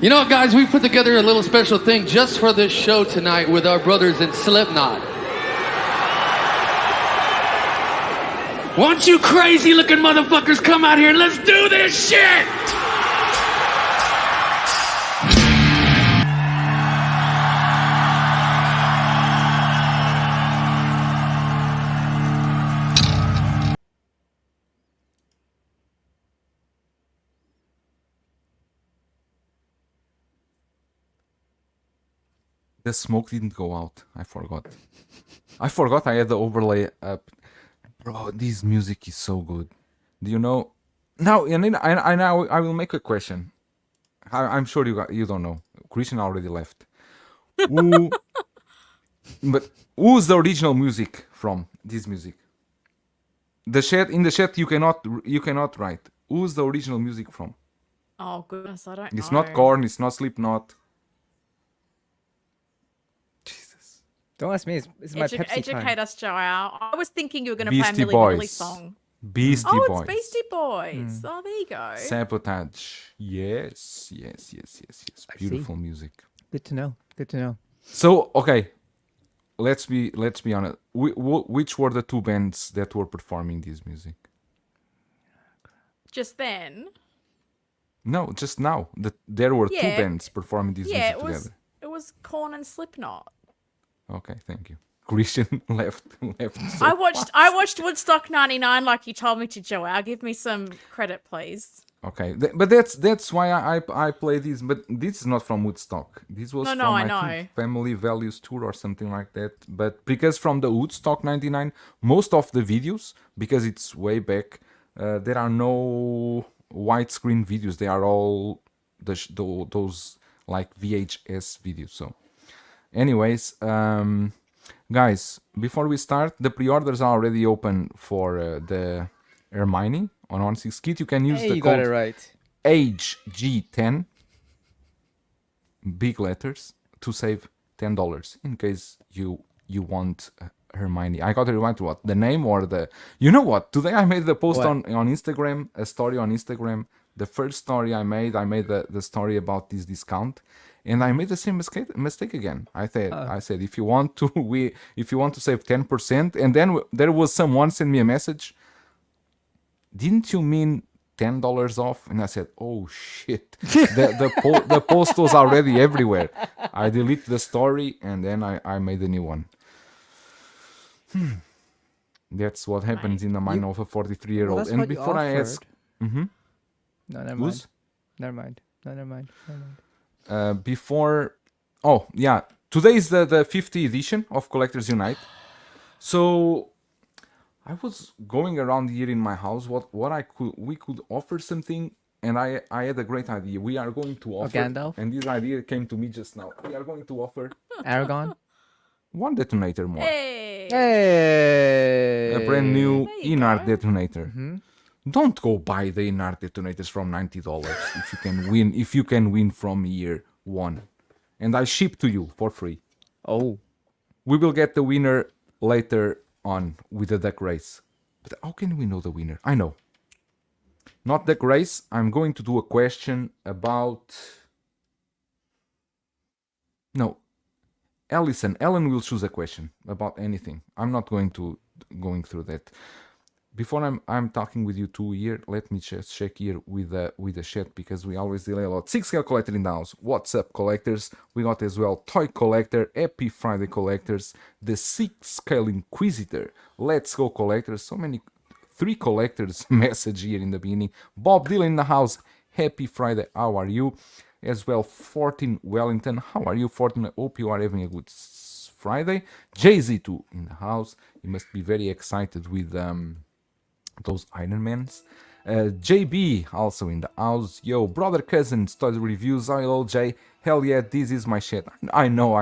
You know what, guys? We put together a little special thing just for this show tonight with our brothers in Slipknot. Why don't you crazy-looking motherfuckers come out here and let's do this shit? The smoke didn't go out. I forgot. I had the overlay up. Bro, this music is so good. Do you know? Now, and then I will make a question. I'm sure you don't know. Christian already left. But who's the original music from this music? In the chat you cannot write. Who's the original music from? Oh goodness, I don't know. It's not Korn. It's not Slipknot. Don't ask me. It's my Pepsi Educate time. us, Joao. I was thinking you were going to play a Beastie Milli Vanilli Boys. song. Beastie Oh, Boys. it's Beastie Boys. Oh, there you go. Sabotage. Yes. Beautiful music. Good to know. Good to know. So, okay. Let's be honest. Which were the two bands that were performing this music? Just then. No, just now. There were two Yeah. bands performing this music together. It was Korn and Slipknot. Okay, thank you. Christian left. So I watched Woodstock '99 like you told me to, Joao. Give me some credit, please. okay, but that's why I play this. But this is not from Woodstock. This was No, from I I know. think Family Values Tour or something like that. But because from the Woodstock '99, most of the videos, because it's way back, there are no widescreen videos. They are all those like VHS videos. So. Anyways, guys, before we start, the pre-orders are already open for the Hermione on 16 Kit. You can use Hey, the you got it code right. HG10, big letters, to save $10 in case you want Hermione. I got it right. What the name or the? You know what? Today I made the post What? on Instagram, a story on Instagram. The first story I made the story about this discount. And I made the same mistake again. I said if you want to save 10%, and then there was someone sent me a message. Didn't you mean $10 off? And I said, oh shit, the post was already everywhere. I deleted the story and then I made a new one. That's what happens in the mind of a 43-year-old. That's And what you before I ask, offered. No, never mind. who's? Never mind. No, never mind. Never mind. Today is the 50th edition of Collectors Unite. So I was going around here in my house what we could offer something, and I had a great idea. We are going to offer, Gandalf? and this idea came to me just now. We are going to offer Aragorn? one detonator more, Hey. Hey! a brand new There you Inart go. detonator. Don't go buy the Inart detonators from $90 if you can win from year one. And I ship to you for free. Oh. We will get the winner later on with the deck race. But how can we know the winner? I know. Not deck race. I'm going to do a question about... No. Ellen will choose a question about anything. I'm not going through that. Before I'm talking with you two here, let me just check here with the chat because we always delay a lot. 6-scale collector in the house. What's up, collectors? We got as well Toy Collector, Happy Friday collectors, the 6-scale Inquisitor. Let's go, collectors. So many 3 collectors message here in the beginning. Bob Dylan in the house. Happy Friday. How are you? As well, 14 Wellington. How are you, 14? I hope you are having a good Friday. JZ2 in the house. You must be very excited with those Ironmans. JB also in the house. Yo, brother, cousin, study reviews. Hello, Jay. Hell yeah, this is my shit. I know.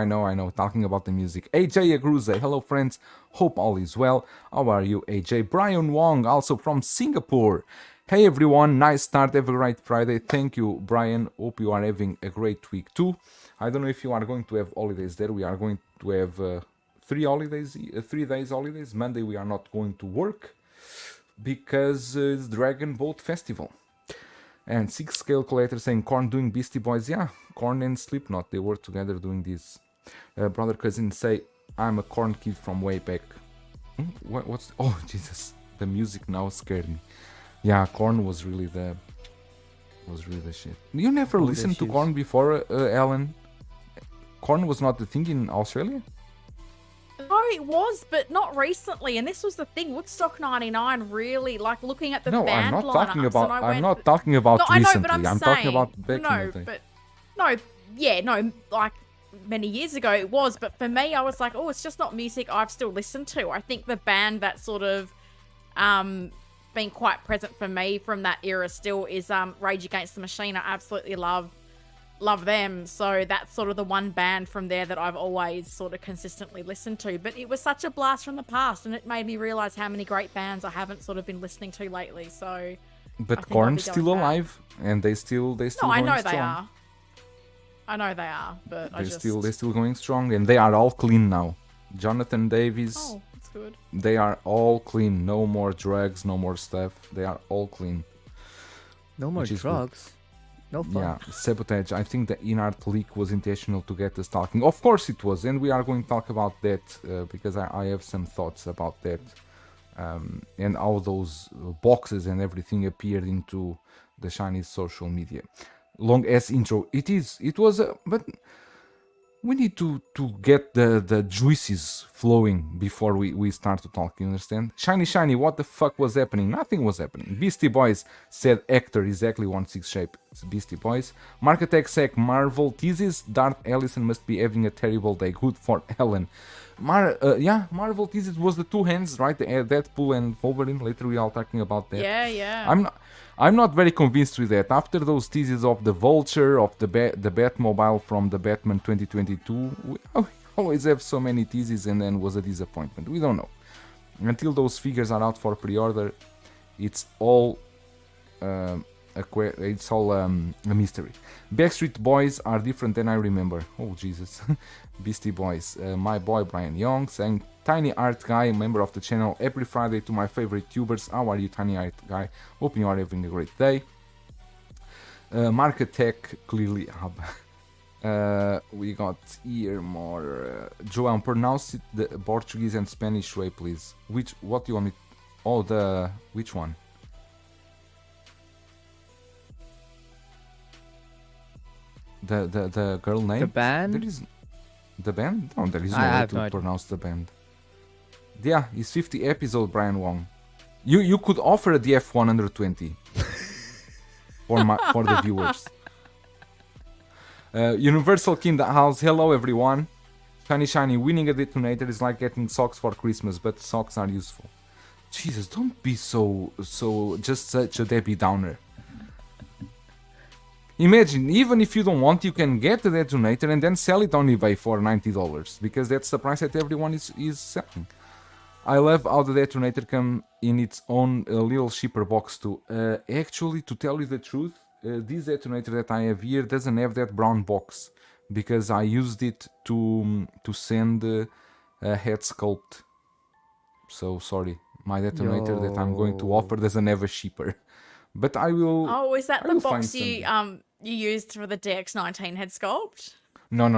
Talking about the music. AJ Agruze. Hello, friends. Hope all is well. How are you, AJ? Brian Wong, also from Singapore. Hey, everyone. Nice start. Have a great Friday. Thank you, Brian. Hope you are having a great week, too. I don't know if you are going to have holidays there. We are going to have 3 days holidays. Monday, we are not going to work, because it's Dragon Boat Festival. And Six Scale Collector saying Korn doing Beastie Boys. Yeah, Korn and Slipknot, they were together doing this. Brother Cousin say I'm a Korn kid from way back. What's oh Jesus, the music now scared me. Yeah, Korn was really the shit. You never listened to Korn before, Alan? Korn was not the thing in Australia? No, it was, but not recently. And this was the thing. Woodstock 99 really, like, looking at the No, band I'm not talking lineups, about. and I I'm went, not talking about No, I know, recently. but I'm talking saying- about back in the day. Like many years ago it was, but for me, I was like, oh, it's just not music I've still listened to. I think the band that sort of been quite present for me from that era still is Rage Against the Machine. I absolutely love them. So that's sort of the one band from there that I've always sort of consistently listened to. But it was such a blast from the past, and it made me realize how many great bands I haven't sort of been listening to lately. So But Korn's still going back. alive, and they still No, going I know strong. they are. I know they are, but They're still going strong, and they are all clean now. Jonathan Davis, Oh, that's good. they are all clean. No more drugs, no more stuff. They are all clean. No more Which is good. drugs. No fun. Yeah, sabotage. I think the Inart leak was intentional to get us talking. Of course it was, and we are going to talk about that because I have some thoughts about that and how those boxes and everything appeared into the Chinese social media. Long ass intro. It was, but we need to get the juices flowing before we start to talk, you understand? Shiny, what the fuck was happening? Nothing was happening. Beastie Boys said actor exactly 1/6 shape. It's Beastie Boys. Market Sec Marvel teases Darth Ellison must be having a terrible day. Good for Ellen. Marvel teases was the two hands, right? Deadpool and Wolverine. Later we are talking about that. Yeah. I'm not very convinced with that. After those teases of the Vulture, of the Batmobile from the Batman 2022, we always have so many teases and then was a disappointment. We don't know. Until those figures are out for pre-order, it's all a mystery. Backstreet Boys are different than I remember. Oh Jesus. Beastie Boys. My boy Brian Young saying, Tiny Art Guy, member of the channel, every Friday to my favorite tubers. How are you, Tiny Art Guy? Hope you are having a great day. Market Tech, clearly we got here more. Joel, pronounce it the Portuguese and Spanish way, please. What do you want me? Oh, which one? The girl name? The band? There is the band? No, there is no I way have to no idea. pronounce the band. Yeah, it's 50 episode, Brian Wong. You could offer a DF 120 for the viewers. Universal King the House. Hello everyone. Shiny, winning a detonator is like getting socks for Christmas, but socks are useful. Jesus, don't be so just such a Debbie Downer. Imagine, even if you don't want, you can get the detonator and then sell it on eBay for $90 because that's the price that everyone is selling. I love how the detonator come in its own little shipper box too. Actually, to tell you the truth, this detonator that I have here doesn't have that brown box because I used it to send a head sculpt. So sorry, my detonator that I'm going to offer doesn't have a shipper. But I will. Oh, is that I the will find box you used for the DX19 head sculpt? No.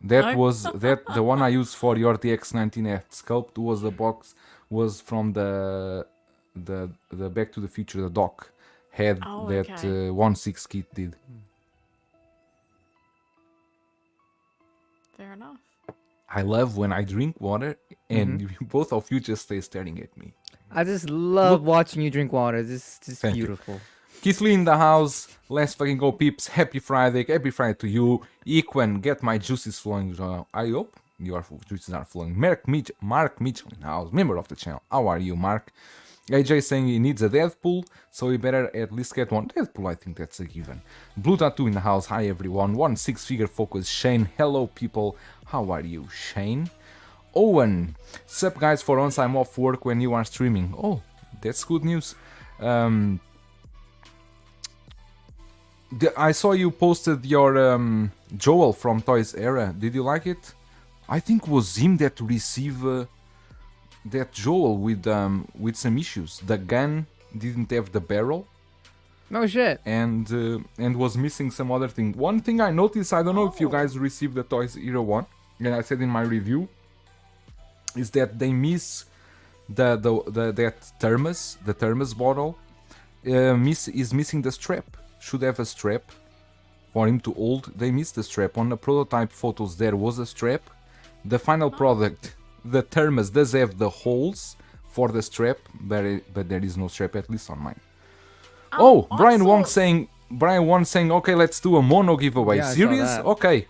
That No? was the one I used for your DX19 head sculpt was the box was from the Back to the Future, the dock head Oh, that okay. 1/6 kit did. Fair enough. I love when I drink water and both of you just stay staring at me. I just love watching you drink water. This is Thank you. beautiful. Keith Lee in the house. Let's fucking go, peeps. Happy Friday to you. Equan, get my juices flowing. I hope your juices are flowing. Mark Mitchell in the house, member of the channel. How are you, Mark? AJ saying he needs a Deadpool, so he better at least get one. Deadpool, I think that's a given. Blue Tattoo in the house. Hi everyone. 1 6-figure focus. Shane. Hello people. How are you, Shane? Owen. Sup guys, for once I'm off work when you are streaming. Oh, that's good news. I saw you posted your Joel from Toys Era. Did you like it? I think it was him that received that Joel with some issues. The gun didn't have the barrel, No shit. and was missing some other thing. One thing I noticed, I don't know if you guys received the Toys Era one, and I said in my review, is that they miss that thermos, the thermos bottle, is missing the strap. Should have a strap for him to hold. They missed the strap. On the prototype photos there was a strap. The final product, the thermos does have the holes for the strap, but there is no strap, at least on mine. Oh, Brian Wong saying, okay, let's do a mono giveaway. Yeah, I saw Serious? that. Okay,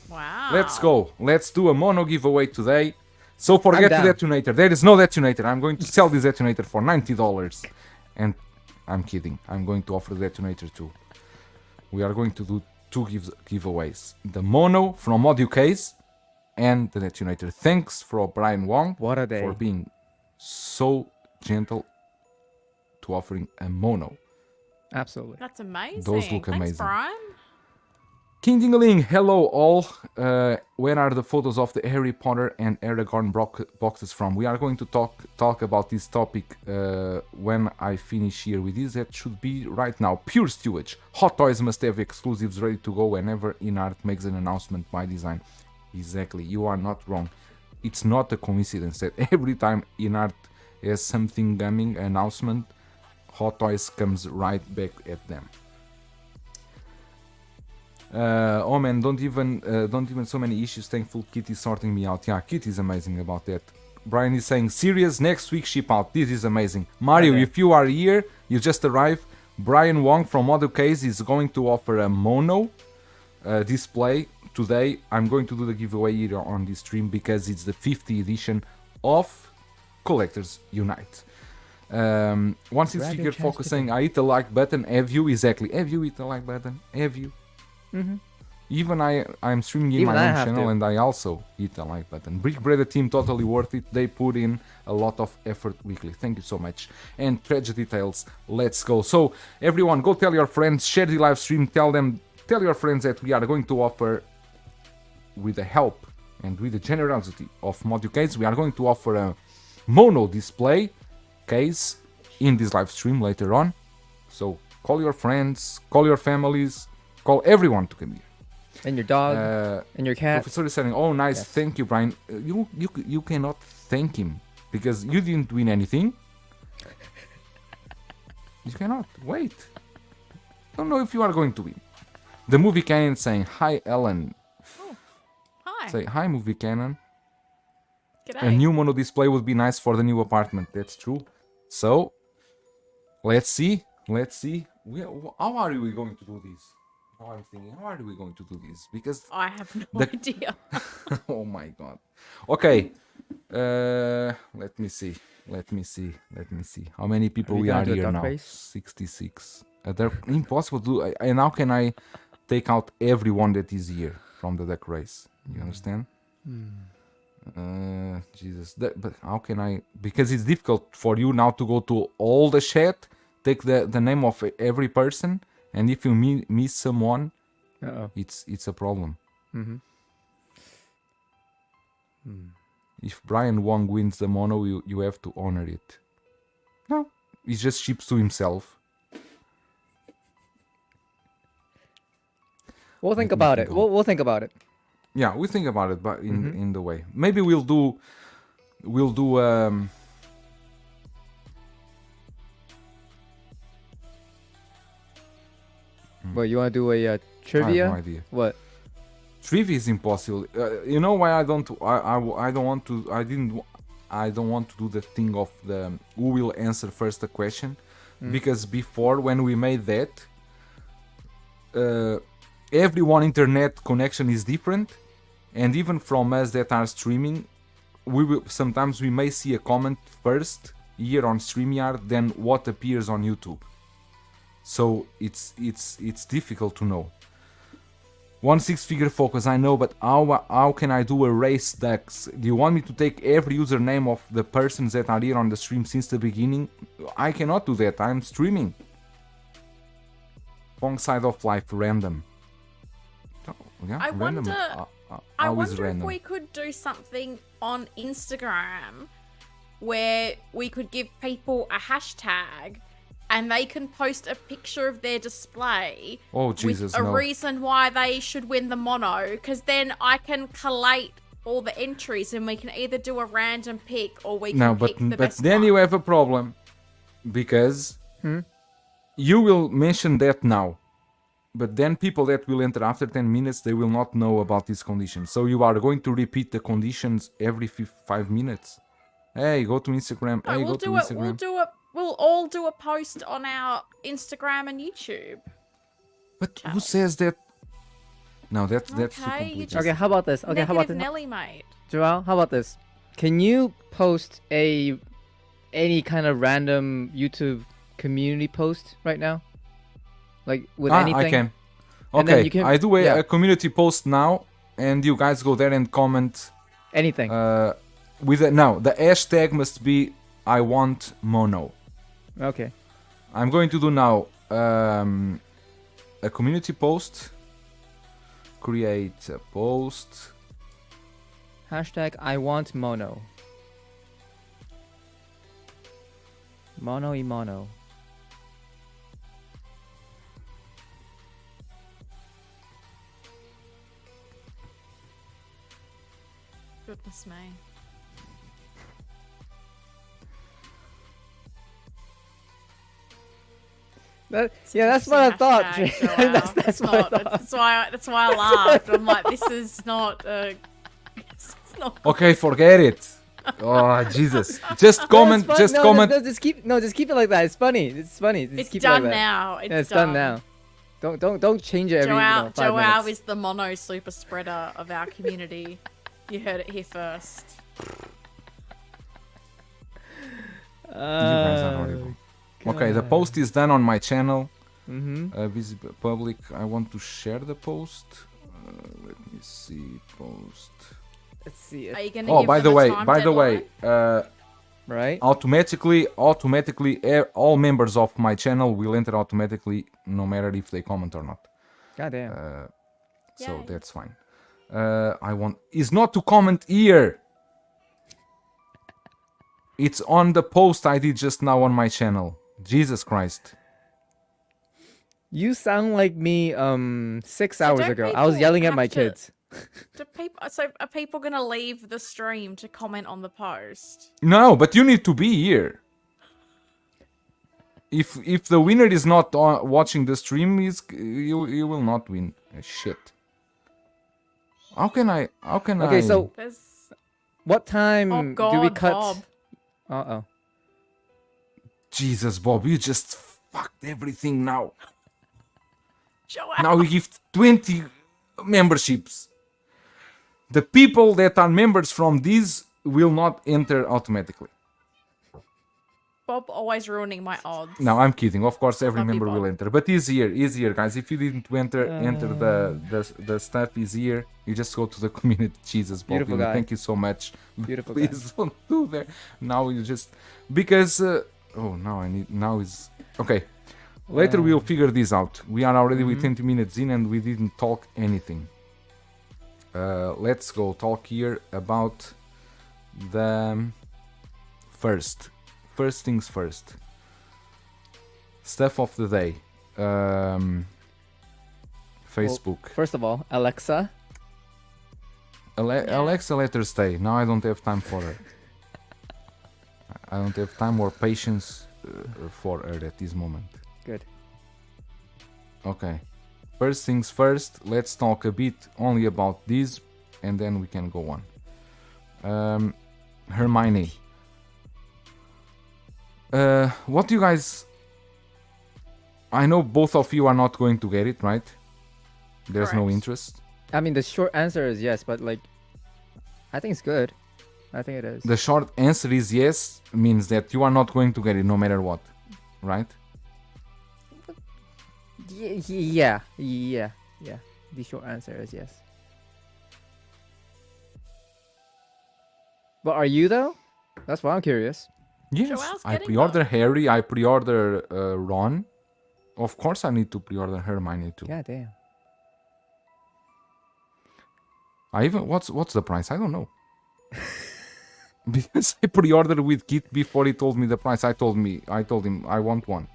Wow. let's go. Let's do a mono giveaway today. So forget the down. detonator. There is no detonator. I'm going to sell this detonator for $90. And I'm kidding. I'm going to offer the detonator too. We are going to do two giveaways. The mono from Audio Case and the detonator. Thanks for Brian Wong What a day. for being so gentle to offering a mono. Absolutely. That's amazing. Those look Thanks, amazing. Brian. King Dingaling, hello all. Where are the photos of the Harry Potter and Aragorn boxes from? We are going to talk about this topic when I finish here with this. That should be right now. Pure Stewage. Hot Toys must have exclusives ready to go whenever Inart makes an announcement by design. Exactly, you are not wrong. It's not a coincidence that every time Inart has something coming, announcement, Hot Toys comes right back at them. Oh man, don't even so many issues. Thankful Kitty sorting me out. Yeah, Kitty's amazing about that. Brian is saying serious next week ship out. This is amazing. Mario, Okay. if you are here, you just arrived. Brian Wong from Audio Case is going to offer a mono display today. I'm going to do the giveaway here on this stream because it's the 50th edition of Collectors Unite. One six Grab your figure chance focus to saying I hit the like button. Have you? Exactly. Have you hit the like button? Have you? Mm-hmm. Even I'm streaming in Even my I own have channel to. and I also hit the like button. Brick Breader team totally worth it. They put in a lot of effort weekly. Thank you so much. And Tragedy Tales, let's go. So everyone, go tell your friends, share the live stream, tell your friends that we are going to offer, with the help and with the generosity of Modu Case, we are going to offer a mono display case in this live stream later on. So call your friends, call your families, call everyone to come here. And your dog. And your cat. Professor is saying, "Oh, nice, Yes. thank you, Brian." You cannot thank him because you didn't win anything. You cannot wait. Don't know if you are going to win. The movie canon saying, "Hi, Ellen." Hi. Say hi, movie canon. G'day. A new mono display would be nice for the new apartment. That's true. So, let's see. Let's see. How are we going to do this? Now I'm thinking, how are we going to do this? Because I have no The- idea. oh my god. Okay. Let me see. How many people Are you we gonna are do a here duck now? race? 66. They're impossible to do. And how can I take out everyone that is here from the duck race? You understand? Jesus. But how can I? Because it's difficult for you now to go to all the chat, take the name of every person, and if you miss someone, Uh-oh. it's a problem. Mm-hmm. If Brian Wong wins the mono, you have to honor it. No, he just ships to himself. We'll think me about think it. of- We'll think about it. Yeah, we think about it, but in the way. Maybe we'll do. What, you want to do a I have trivia? no idea. What? Trivia is impossible. You know why I don't? I don't want to. I don't want to do the thing of the who will answer first the question, because before when we made that, everyone internet connection is different, and even from us that are streaming, sometimes we may see a comment first here on StreamYard than what appears on YouTube. So it's difficult to know. 1 6-figure focus, I know, but how can I do a race decks? Do you want me to take every username of the persons that are here on the stream since the beginning? I cannot do that. I'm streaming. Wrong side of life, random. Oh, yeah, I random. wonder- I How is wonder if random? we could do something on Instagram where we could give people a hashtag and they can post a picture of their display Oh Jesus, with a no. reason why they should win the mono, because then I can collate all the entries and we can either do a random pick or we can No, pick the but best then one. you have a problem because you will mention that now, but then people that will enter after 10 minutes, they will not know about these conditions. So you are going to repeat the conditions every 5 minutes. Hey, go to Instagram. No, Hey, we'll go to do it. Instagram. We'll all do a post on our Instagram and YouTube. But who says that? No, that's too Okay, you complicated. just- Okay, how about this? Okay, how about Negative this? Nelly, mate. Joel, how about this? Can you post any kind of random YouTube community post right now? Like with anything? I can. And then Okay, you can- I do yeah. a community post now, and you guys go there and comment. Anything. Now the hashtag must be I want mono. Okay. I'm going to do now a community post. Create a post. Hashtag I want mono. Mono y mono. Goodness me. That's what I thought. Hashtag, Jay. Joel. that's what I thought. That's why I laughed. I'm like, this is not. It's not. Okay, forget it. Oh Jesus! Just comment. That's fun. Just No, comment. No, just keep it like that. It's funny. It's funny. Just It's keep done it like that. now. Yeah, it's done now. Don't change it every Joao, 5 Joao minutes. is the mono super spreader of our community. You heard it here first. You guys are horrible. Okay, the post is done on my channel. Visible public. I want to share the post. Let me see. Post. Let's see. Are you gonna Oh, give by them the a way, time deadline? Right? automatically, all members of my channel will enter automatically, no matter if they comment or not. Goddamn. So Yay. that's fine. I want is not to comment here. It's on the post I did just now on my channel. Jesus Christ. You sound like me 6 hours don't ago. I was people yelling at have my to- kids. Are people gonna leave the stream to comment on the post? No, but you need to be here. If the winner is not watching the stream, you will not win. Shit. How can I? Okay, so There's what time oh do god, we cut? Bob. Uh-oh. Jesus, Bob, you just fucked everything now. Joao. Now we give 20 memberships. The people that are members from these will not enter automatically. Bob always ruining my odds. No, I'm kidding. Of course, every Love you, member will Bob. enter. But easier, guys. If you didn't enter the stuff is here. You just go to the community. Jesus, Bob. Beautiful guy. Thank you so much. Beautiful guy. Please don't do that. Now you just because. Now is okay. Later we'll figure this out. We are already with 20 minutes in and we didn't talk anything. Let's go talk here about the first things first. Stuff of the day. Facebook. First of all, Alexa. Alexa, let her stay. Now I don't have time for her. I don't have time or patience for her at this moment. Good. Okay. First things first, let's talk a bit only about this and then we can go on. Hermione. What do you guys... I know both of you are not going to get it, right? There's no Correct. interest. I mean, the short answer is yes, but like, I think it's good. I think it is. The short answer is yes, means that you are not going to get it no matter what, right? Yeah. The short answer is yes. But are you though? That's why I'm curious. Yes, Joel's I getting pre-order Harry, I pre-order Ron. Of course I need to pre-order Hermione too. God damn. I even what's the price? I don't know. Because I pre-ordered with Kit before he told me the price. I told him I want one.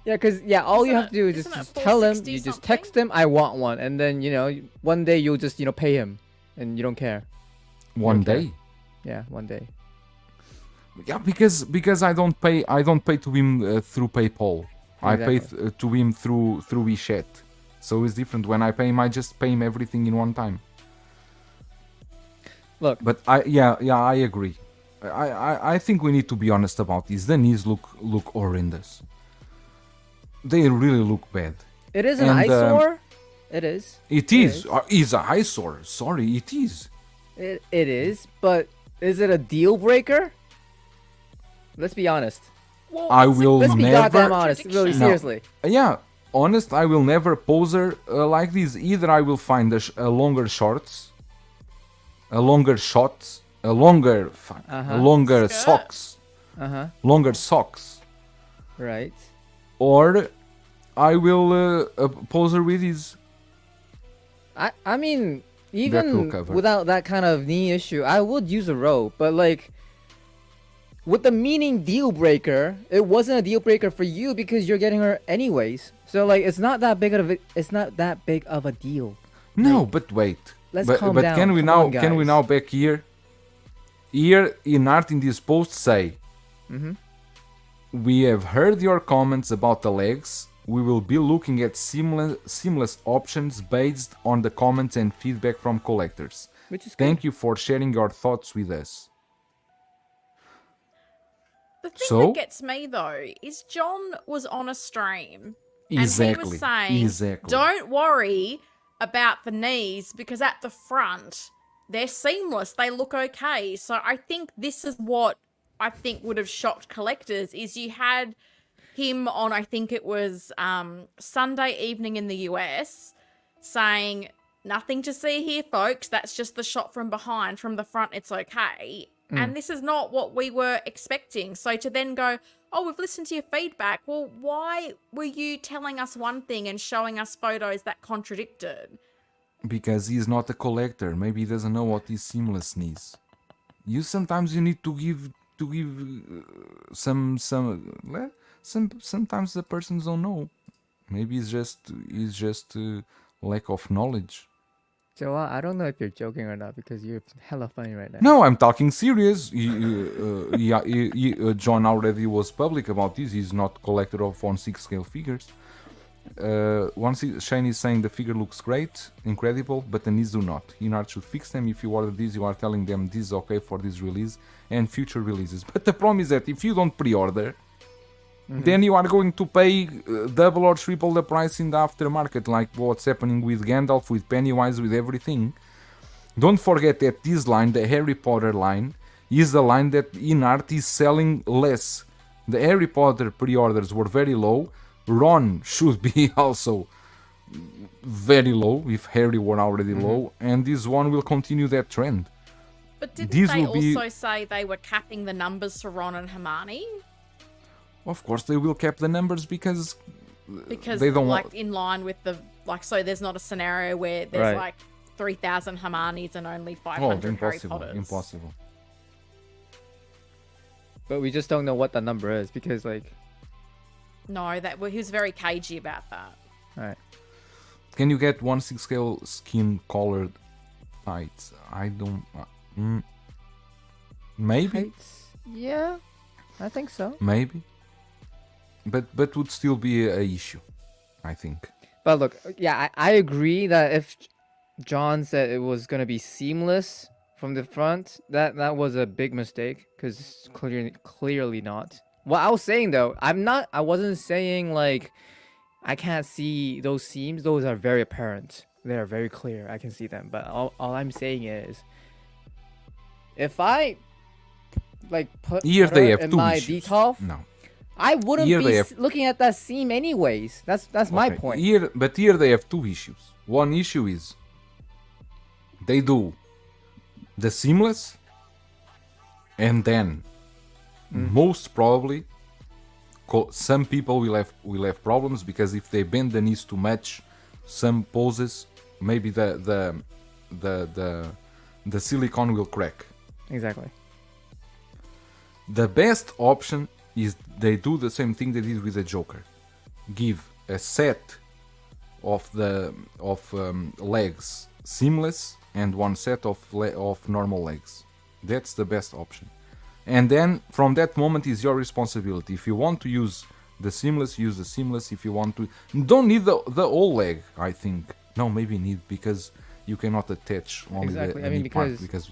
Yeah, because all you Isn't have to do is isn't it just tell him, 460 you just something? text him, I want one, and then one day you'll just pay him, and you don't care. One Okay. day. Yeah, one day. Yeah, because I don't pay to him through PayPal. I pay Exactly. to him through WeChat. So it's different. When I pay him, I just pay him everything in one time. Look, But I agree. I think we need to be honest about this. The knees look horrendous. They really look bad. it is an and, eyesore. It is. It is. It's a eyesore. Sorry, it is. It is, but is it a deal breaker? Let's be honest. Well, I it's a will Let's be never- goddamn honest. Really, contradiction. No. seriously. Yeah, honest, I will never pose her like this. Either I will find a longer shorts, a longer shots, a longer Skirt. socks, longer socks, Right. or I will pose her with these. I mean, will even cover. without that kind of knee issue, I would use a robe. But like, with the meaning deal breaker, it wasn't a deal breaker for you because you're getting her anyways. So like, it's not that big of a deal. No, but wait. Let's but calm but down. can we Come now on, can we guys. now back here? Here Inart in this post say, we have heard your comments about the legs. We will be looking at seamless options based on the comments and feedback from collectors. Which is Thank you for sharing your thoughts with us. The thing So? that gets me though is John was on a stream and he Exactly. was saying, Exactly. "Don't worry about the knees because at the front they're seamless. They look okay." So I think this is what I think would have shocked collectors is you had him on, I think it was Sunday evening in the US, saying, "Nothing to see here, folks. That's just the shot from behind. From the front, it's okay." And this is not what we were expecting. So to then go, "Oh, we've listened to your feedback." Well, why were you telling us one thing and showing us photos that contradicted? Because he's not a collector. Maybe he doesn't know what is seamless knees. Sometimes you need to give sometimes the persons don't know. Maybe it's just lack of knowledge. Joel, I don't know if you're joking or not because you're hella funny right now. No, I'm talking serious. John already was public about this. He's not collector of 1/6 scale figures. Shane is saying the figure looks great, incredible, but the knees do not. Inart should fix them. If you order these, you are telling them this is okay for this release and future releases. But the problem is that if you don't pre-order, then you are going to pay double or triple the price in the aftermarket, like what's happening with Gandalf, with Pennywise, with everything. Don't forget that this line, the Harry Potter line, is the line that Inart is selling less. The Harry Potter pre-orders were very low. Ron should be also very low, if Harry were already low, and this one will continue that trend. But didn't These they will be- also say they were capping the numbers for Ron and Hermione? Of course, they will cap the numbers because Because they don't like want. in line with the so there's not a scenario where there's Right. like 3,000 Hermiones and only Oh, 500 Harry impossible! Potters. Impossible. But we just don't know what the number is because like, No, he was very cagey about that. alright. Can you get 1/6 scale skin colored tights? I don't. Maybe, Heights? Yeah, I think so. maybe, but would still be a issue, I think. But look, yeah, I agree that if John said it was gonna be seamless from the front, that was a big mistake because clearly not. What I was saying though, I wasn't saying like I can't see those seams. Those are very apparent. They are very clear. I can see them. But all I'm saying is, if I like put Here her they have in two my issues. detolf, No. I wouldn't Here be they have- looking at that seam anyways. That's my Okay, point. Here they have two issues. One issue is they do the seamless, and then most probably some people will have problems because if they bend the knees to match some poses, maybe the silicone will crack. Exactly. The best option is they do the same thing they did with the Joker. give a set of legs seamless and one set of normal legs. That's the best option. And then from that moment is your responsibility. If you want to use the seamless, use the seamless. If you want to, don't need the whole leg. I think no, maybe need, because you cannot attach only Exactly. the I mean, knee part, because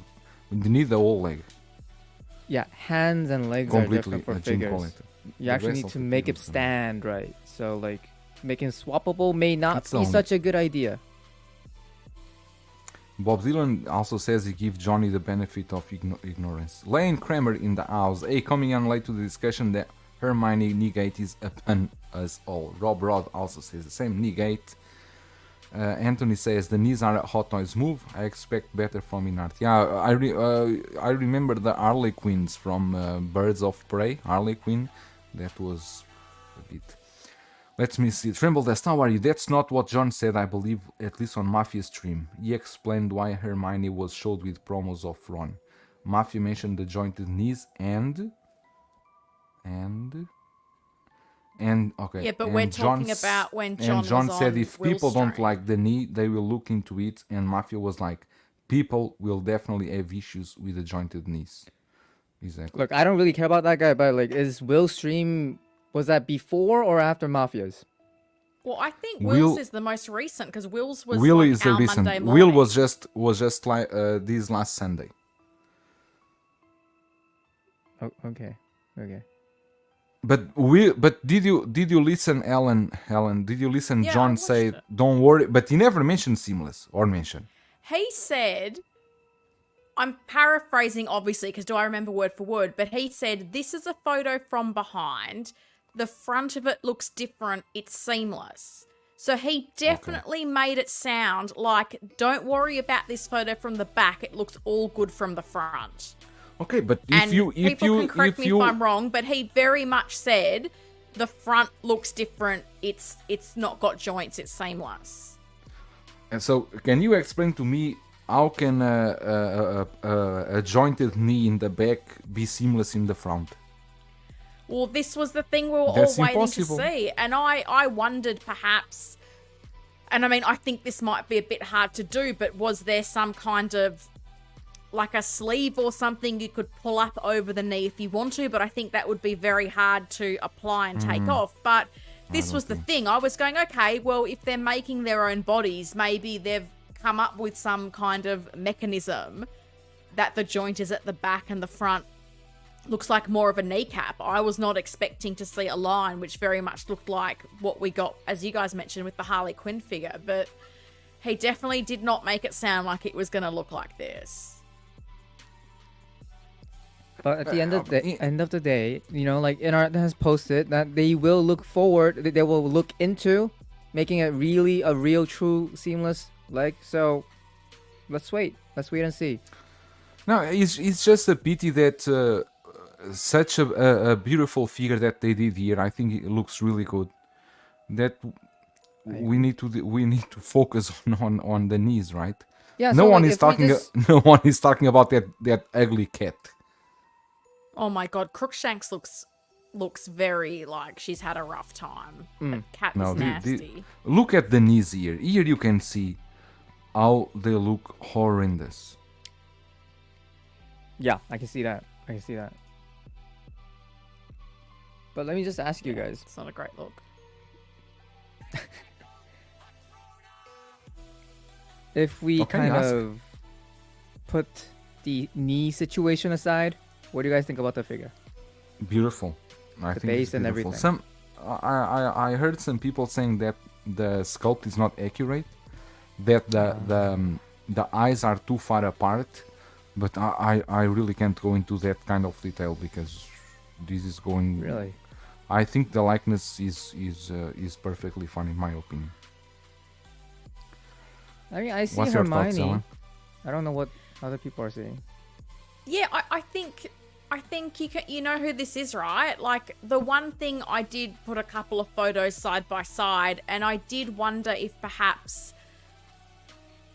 because you need the whole leg. Yeah, hands and legs are Completely different for a gym figures. quality. You The actually rest need of to the make it figures are- stand right. So like making swappable may not It's be only- such a good idea. Bob Dylan also says he gives Johnny the benefit of ignorance. Lane Kramer in the house. Hey, coming on late to the discussion that Hermione negate is upon us all. Rob Rod also says the same, negate. Anthony says the knees are a hot noise move. I expect better from Inart. Yeah, I remember the Harley Quinns from Birds of Prey. Harley Quinn, that was a bit. Let me see. Tremble Dust, how are you? That's not what John said, I believe, at least on Mafia's stream. He explained why Hermione was showed with promos of Ron. Mafia mentioned the jointed knees and okay. Yeah, but and we're talking John's- about when and John John was said on if Will's people don't stream. like the knee, they will look into it. And Mafia was like, people will definitely have issues with the jointed knees. Exactly. Look, I don't really care about that guy, but like, is Will's stream, was that before or after Mafia's? Well, I think Will- Will's is the most recent because Will's was Will like is the our recent. Monday Will morning. was just like this last Sunday. Oh, okay. But did you listen, Ellen? Did you listen? Yeah, I John watched say, it. "Don't worry," but he never mentioned seamless or mentioned. He said, I'm paraphrasing obviously because do I remember word for word, but he said, this is a photo from behind. The front of it looks different. It's seamless. So he definitely made it sound like, don't worry about this photo from the back. It looks all good from the front. Okay, but And people can correct me if I'm wrong, but he very much said the front looks different. It's not got joints. It's seamless. And so, can you explain to me how can a jointed knee in the back be seamless in the front? Well, this was the thing we were That's all waiting impossible. to see. And I wondered perhaps, and I mean, I think this might be a bit hard to do, but was there some kind of, like a sleeve or something you could pull up over the knee if you want to, but I think that would be very hard to apply and take off. But this was the thing. I was going, okay, well, if they're making their own bodies, maybe they've come up with some kind of mechanism that the joint is at the back and the front looks like more of a kneecap. I was not expecting to see a line, which very much looked like what we got, as you guys mentioned, with the Harley Quinn figure. But he definitely did not make it sound like it was going to look like this. But at the end of the day, you know, like Inart has posted that they will look forward, they will look into making it really a real, true, seamless leg. So let's wait and see. No, it's just a pity that such a beautiful figure that they did here. I think it looks really good. That we need to focus on the knees, right? Yeah. No so, one like, is if we talking. just- No one is talking about that ugly cat. Oh my god, Crookshanks looks very like she's had a rough time. The cat is nasty. Look at the knees here. Here you can see how they look horrendous. Yeah, I can see that. But let me just ask you guys. It's not a great look. If we Okay, kind ask. of put the knee situation aside, what do you guys think about the figure? Beautiful. I think base it's and beautiful. everything. I heard some people saying that the sculpt is not accurate, that the eyes are too far apart, but I really can't go into that kind of detail because this is going. Really? I think the likeness is perfectly fine in my opinion. I mean, I see What's your thoughts, Hermione. Ellen? I don't know what other people are saying. Yeah, I think you know who this is, right? Like the one thing I did put a couple of photos side by side, and I did wonder if perhaps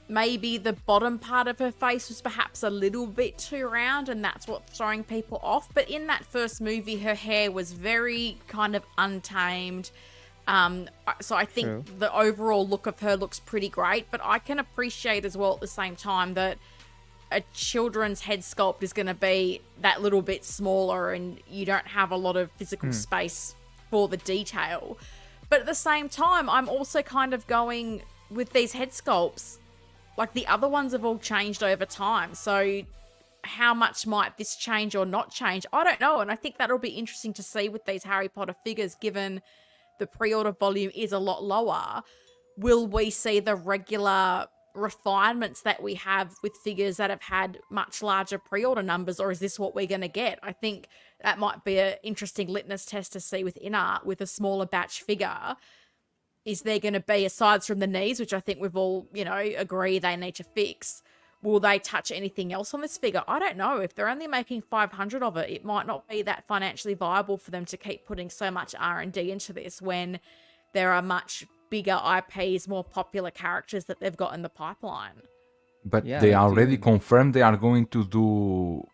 maybe the bottom part of her face was perhaps a little bit too round, and that's what's throwing people off. But in that first movie, her hair was very kind of untamed, So I think True. the overall look of her looks pretty great, but I can appreciate as well at the same time that a children's head sculpt is going to be that little bit smaller and you don't have a lot of physical space for the detail. But at the same time, I'm also kind of going with these head sculpts, like the other ones have all changed over time. So how much might this change or not change? I don't know. And I think that'll be interesting to see with these Harry Potter figures, given the pre-order volume is a lot lower. Will we see the regular refinements that we have with figures that have had much larger pre-order numbers, or is this what we're going to get? I think that might be an interesting litmus test to see with Inart with a smaller batch figure. Is there going to be, aside from the knees, which I think we've all, agree they need to fix, will they touch anything else on this figure? I don't know. If they're only making 500 of it, it might not be that financially viable for them to keep putting so much R&D into this when there are much bigger IPs, more popular characters that they've got in the pipeline. But Yeah, they they already do. confirmed they are going to do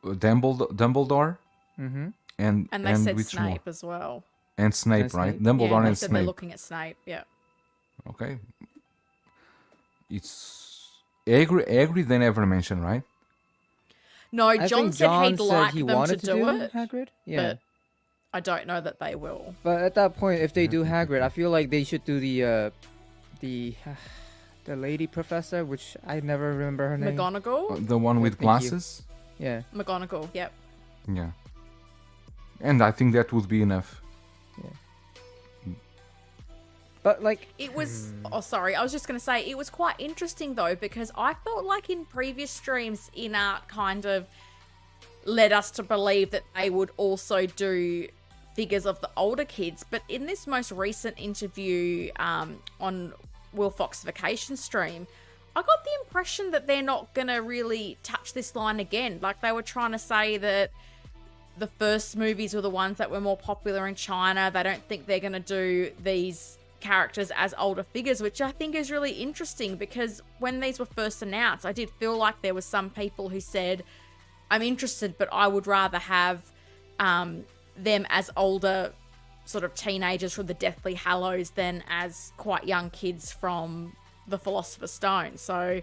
Dumbledore Mm-hmm. and they said which Snape more? as well. And Snape, And right? Snape. Dumbledore They and said they're Snape. looking at Snape, yeah. Okay. It's Hagrid they never mentioned, right? No, I John think said John he'd said like he them wanted to do it, Hagrid. Yeah. but I don't know that they will. But at that point, if they do Hagrid, I feel like they should do the lady professor, which I never remember her name. McGonagall? The one with thank you. glasses? Yeah. McGonagall, yep. Yeah. And I think that would be enough. But like, It was, oh sorry, I was just going to say, it was quite interesting though, because I felt like in previous streams, Inart kind of led us to believe that they would also do figures of the older kids. But in this most recent interview on Will Fox Vacation stream, I got the impression that they're not going to really touch this line again. Like they were trying to say that the first movies were the ones that were more popular in China. They don't think they're going to do these characters as older figures, which I think is really interesting, because when these were first announced, I did feel like there were some people who said, I'm interested, but I would rather have them as older sort of teenagers from the Deathly Hallows than as quite young kids from the Philosopher's Stone. So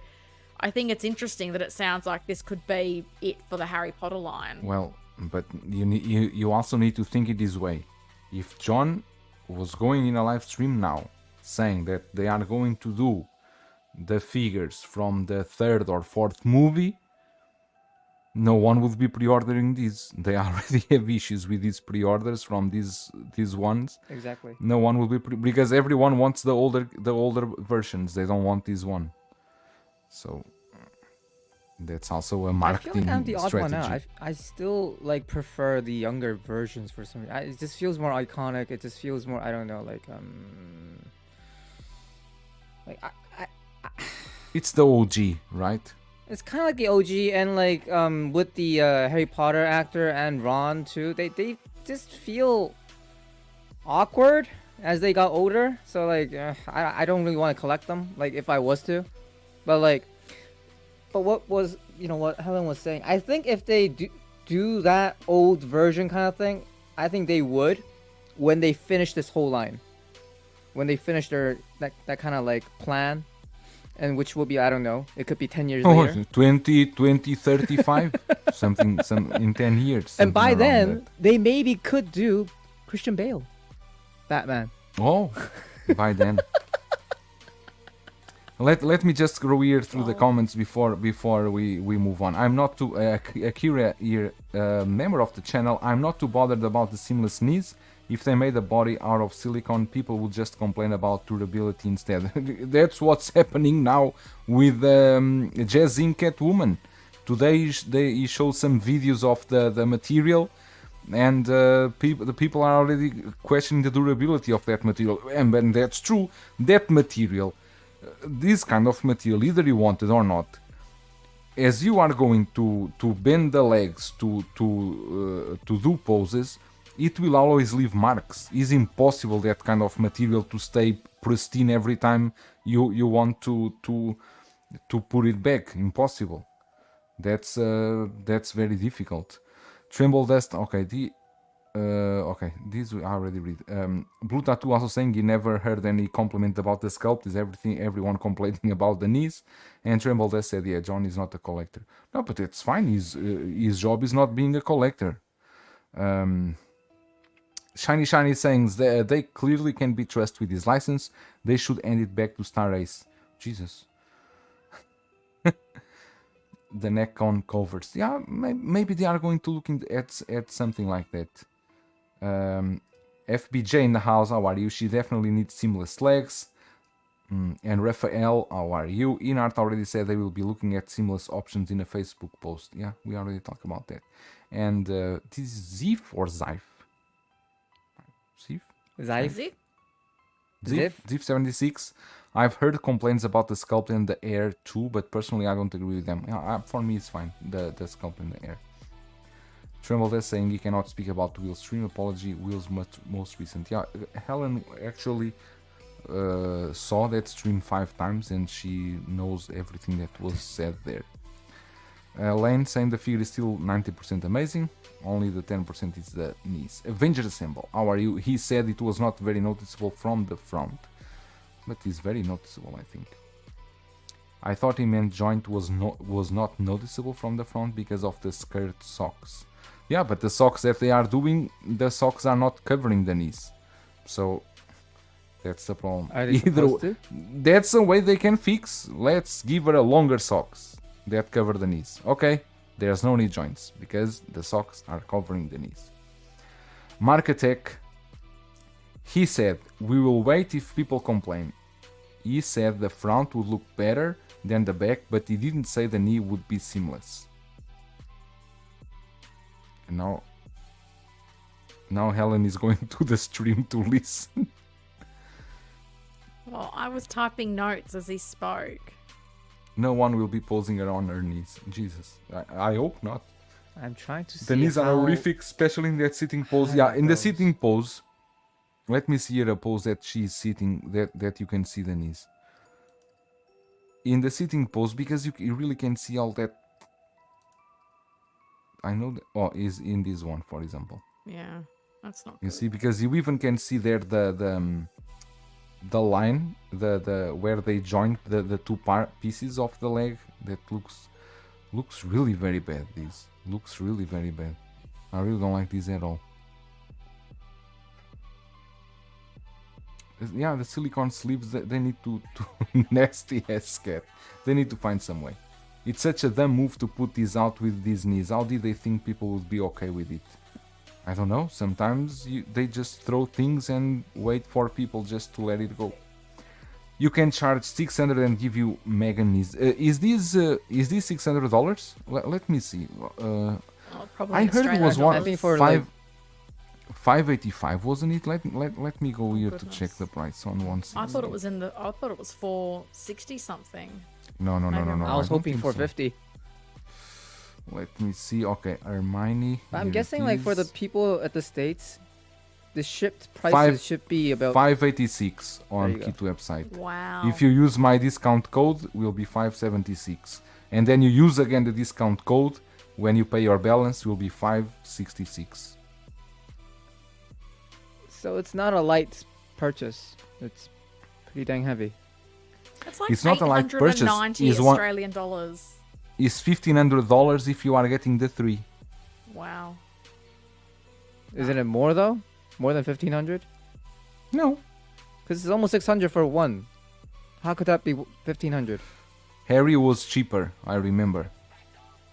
I think it's interesting that it sounds like this could be it for the Harry Potter line. Well, but you also need to think it this way. If John was going in a live stream now saying that they are going to do the figures from the third or fourth movie, no one would be pre-ordering these. They already have issues with these pre-orders from these ones. exactly. No one will be because everyone wants the older versions. They don't want this one. So that's also a I feel marketing like I'm the odd one strategy. out. I still like prefer the younger versions for some reason. It just feels more iconic. It just feels more, I don't know, like It's the OG, right? it's kind of like the OG, and like with the Harry Potter actor and Ron too. They just feel awkward as they got older. So like I don't really want to collect them. Like if I was to, but what was what Helen was saying? I think if they do that old version kind of thing, I think they would when they finish this whole line. When they finish their that kind of like plan. And which will be, I don't know, it could be 10 years later. 2035, something in 10 years. And by something around then, they maybe could do Christian Bale, Batman. that. Oh, by then. Let me just go here through the comments before we move on. I'm not too Akira here, member of the channel. I'm not too bothered about the seamless knees. If they made a body out of silicone, people would just complain about durability instead. That's what's happening now with Jazz Inc. Catwoman. Today he showed some videos of the material, and the people are already questioning the durability of that material. And that's true. That material, this kind of material, either you want it or not, as you are going to bend the legs to do poses, it will always leave marks. It's impossible that kind of material to stay pristine every time you want to put it back. Impossible. That's very difficult. Tremble dust. Okay, Okay, this we already read. Blue Tattoo also saying he never heard any compliment about the sculpt. Is everyone complaining about the knees? And Tremble Death said, yeah, John is not a collector. No, but it's fine. His job is not being a collector. Shiny saying they clearly can be trusted with his license. They should hand it back to Star Ace. Jesus. The neck on covers. Yeah, maybe they are going to look at something like that. FBJ in the house, how are you? She definitely needs seamless legs. And Raphael, how are you? Inart already said they will be looking at seamless options in a Facebook post. Yeah, we already talked about that. And this is Zif or Zif? Zif? Zif? Zif 76. I've heard complaints about the sculpt in the air too, but personally I don't agree with them. For me it's fine, the sculpt in the air. Tremble is saying he cannot speak about Will's stream. Apology, Will's most recent. Yeah, Helen actually saw that stream 5 times and she knows everything that was said there. Lane saying the figure is still 90% amazing, only the 10% is the knees. Avenger Assemble, how are you? He said it was not very noticeable from the front, but it's very noticeable, I think. I thought he meant joint was not noticeable from the front because of the skirt socks. Yeah, but the socks that they are doing, the socks are not covering the knees. So that's the problem. Are they supposed to? That's a way they can fix. Let's give her a longer socks that cover the knees. Okay, there's no knee joints because the socks are covering the knees. Marketech, he said, we will wait if people complain. He said the front would look better than the back, but he didn't say the knee would be seamless. Now Helen is going to the stream to listen. Well, I was typing notes as he spoke. No one will be posing her on her knees. Jesus, I hope not. I'm trying to see. The knees are horrific, especially in that sitting pose. Yeah, in the sitting pose. Let me see here a pose that she's sitting, that you can see the knees. In the sitting pose, because you really can see all that. I know that, is in this one, for example. Yeah, that's not good. You see, because you even can see there the line, the where they joined the two pieces of the leg. That looks really very bad. This looks really very bad. I really don't like this at all. Yeah, the silicone sleeves, they need to nasty ass cat. They need to find some way. It's such a dumb move to put this out with these knees. How did they think people would be okay with it? I don't know. Sometimes they just throw things and wait for people just to let it go. You can charge $600 and give you mega knees. Is this $600? Let me see. Probably I heard it was $5. 585, wasn't it? Let me go here to check the price on one. I thought it was I thought it was 460 something. No. I was hoping for 50. Let me see. Okay, Hermione. I'm guessing like for the people at the States, the shipped prices should be about 586 on Kit website. Wow. If you use my discount code, will be 576. And then you use again the discount code, when you pay your balance, will be 566. So it's not a light purchase. It's pretty dang heavy. It's not a light purchase. It's Australian dollars. It's $1,500 if you are getting the 3. Wow. Isn't it more though? More than 1,500? No. Because it's almost 600 for one. How could that be 1,500? Harry was cheaper, I remember.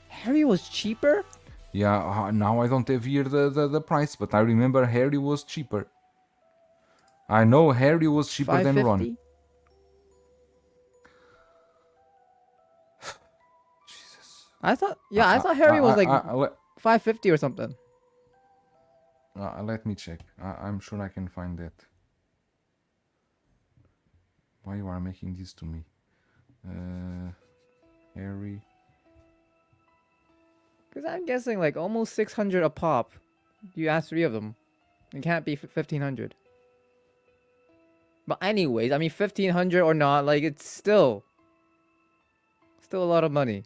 Harry was cheaper? Yeah, now I don't have here the price, but I remember Harry was cheaper. I know Harry was cheaper than Ron. I thought Harry was like 550 or something. Let me check. I'm sure I can find that. Why you are making this to me? Harry. Because I'm guessing like almost 600 a pop. You asked 3 of them. It can't be 1,500. But anyways, I mean 1,500 or not, like it's still a lot of money.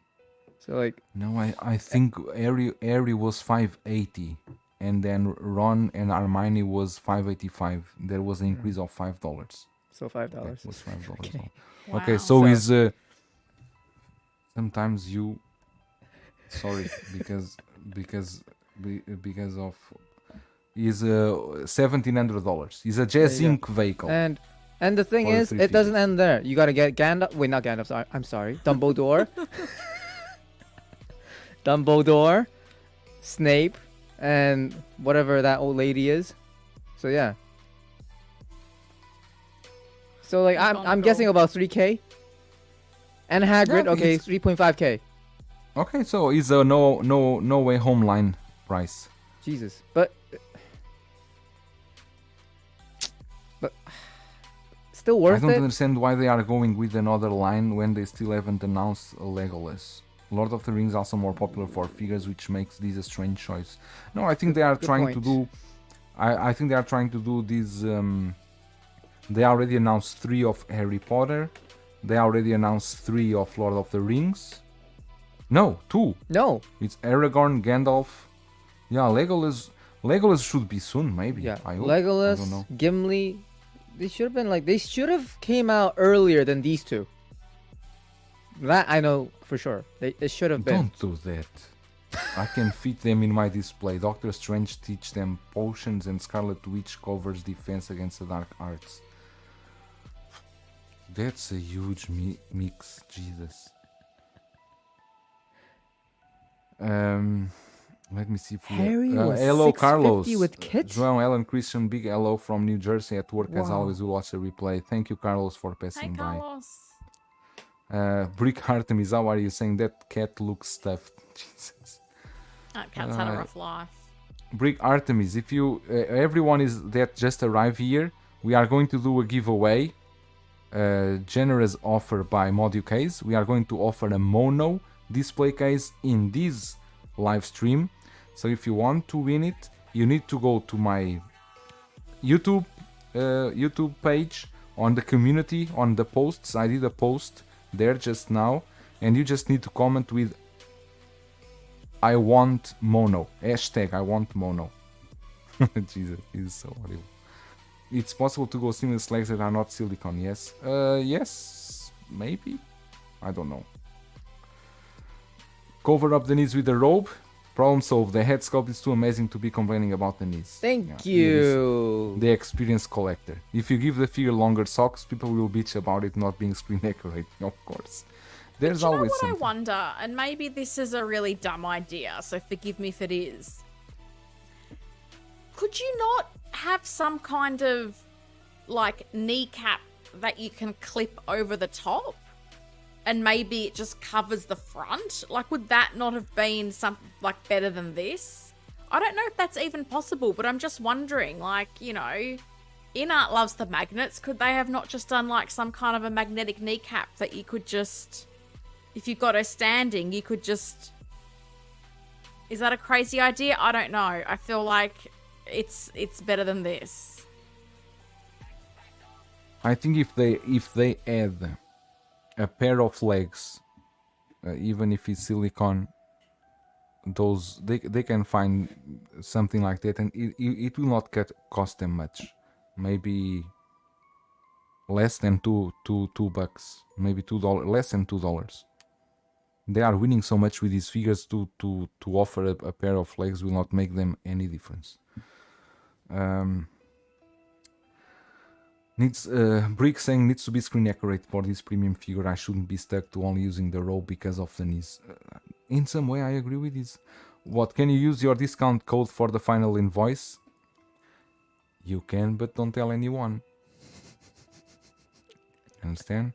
So like no, I think Harry was 580 and then Ron and Hermione was $5.85. There was an increase of $5. So $5. That was $5. Okay. Okay, Wow. so So- is sometimes you sorry because of is $1,700. Is a Jazz There you Inc. vehicle. And the thing For the is, three it doesn't figures. end there. You gotta get Gandalf. Wait, not Gandalf. Sorry, I'm sorry. Dumbledore. Dumbledore, Snape, and whatever that old lady is. So yeah. So like I'm guessing about 3K. And Hagrid, Yeah, okay, it's- 3.5K. Okay, so it's a no way home line price. Jesus, but still I worth don't it. understand why they are going with another line when they still haven't announced a Legolas. Lord of the Rings also more popular for figures, which makes this a strange choice. No, I think they are Good trying to point. do. I think they are trying to do this. They already announced 3 of Harry Potter. They already announced 3 of Lord of the Rings. No, 2. No, It's Aragorn, Gandalf. Yeah, Legolas. Legolas should be soon, maybe. yeah, I hope. I don't Legolas, know. Gimli. They should have been like they should have came out earlier than these two. That I know for sure. They should have been. Don't do that. I can fit them in my display. Doctor Strange teach them potions and Scarlet Witch covers defense against the dark arts. That's a huge mix, Jesus. Let me see if we Harry was hello, 650 Carlos. with kits? João Ellen Christian, big hello from New Jersey at work. As Wow. always, we'll watch the replay. Thank you, Carlos, for Hey, passing by. Carlos. Brick Artemis, how are you saying that cat looks stuffed? Jesus. That cat's had a rough life. Brick Artemis, if you everyone is that just arrived here, we are going to do a giveaway, generous offer by Modu Case. We are going to offer a mono display case in this live stream. So if you want to win it, you need to go to my YouTube page, on the community, on the posts. I did a post there just now, and you just need to comment with I want mono. Hashtag I want mono. Jesus, this is so horrible. It's possible to go seamless legs that are not silicone, yes? Yes, maybe? I don't know. Cover up the knees with a robe. Problem solved. The head sculpt is too amazing to be complaining about the knees. Thank Yeah, it is you. the experience collector. If you give the figure longer socks, people will bitch about it not being screen accurate, of course. There's Do you know always what something. I wonder? And maybe this is a really dumb idea, so forgive me if it is. Could you not have some kind of like kneecap that you can clip over the top? And maybe it just covers the front? Like, would that not have been something like better than this? I don't know if that's even possible, but I'm just wondering, like, you know, Inart loves the magnets. Could they have not just done like some kind of a magnetic kneecap that you could just, if you've got her standing, you could just... Is that a crazy idea? I don't know. I feel like it's better than this. I think if they add a pair of legs, even if it's silicone, those they can find something like that, and it will not cost them much. Maybe less than $2, maybe $2, less than $2. They are winning so much with these figures. To offer a pair of legs will not make them any difference. Brick saying needs to be screen accurate for this premium figure. I shouldn't be stuck to only using the robe because of the knees. In some way, I agree with this. What, can you use your discount code for the final invoice? You can, but don't tell anyone. Understand?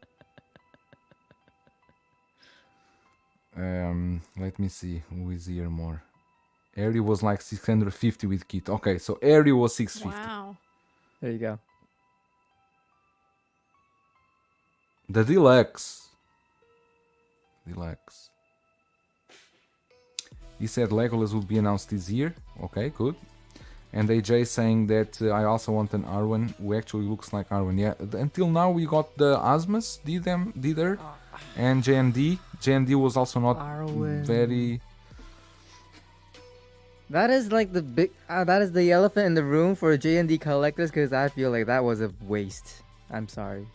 Let me see who is here more. Harry was like 650 with kit. Okay, so Harry was 650. Wow. There you go. The deluxe. He said Legolas would be announced this year. Okay, good. And AJ saying that I also want an Arwen who actually looks like Arwen. Yeah, until now we got the Asmus, Didder, and JND. JND was also not Arwen. very... That is like the big. That is the elephant in the room for J&D collectors, because I feel like that was a waste. I'm sorry.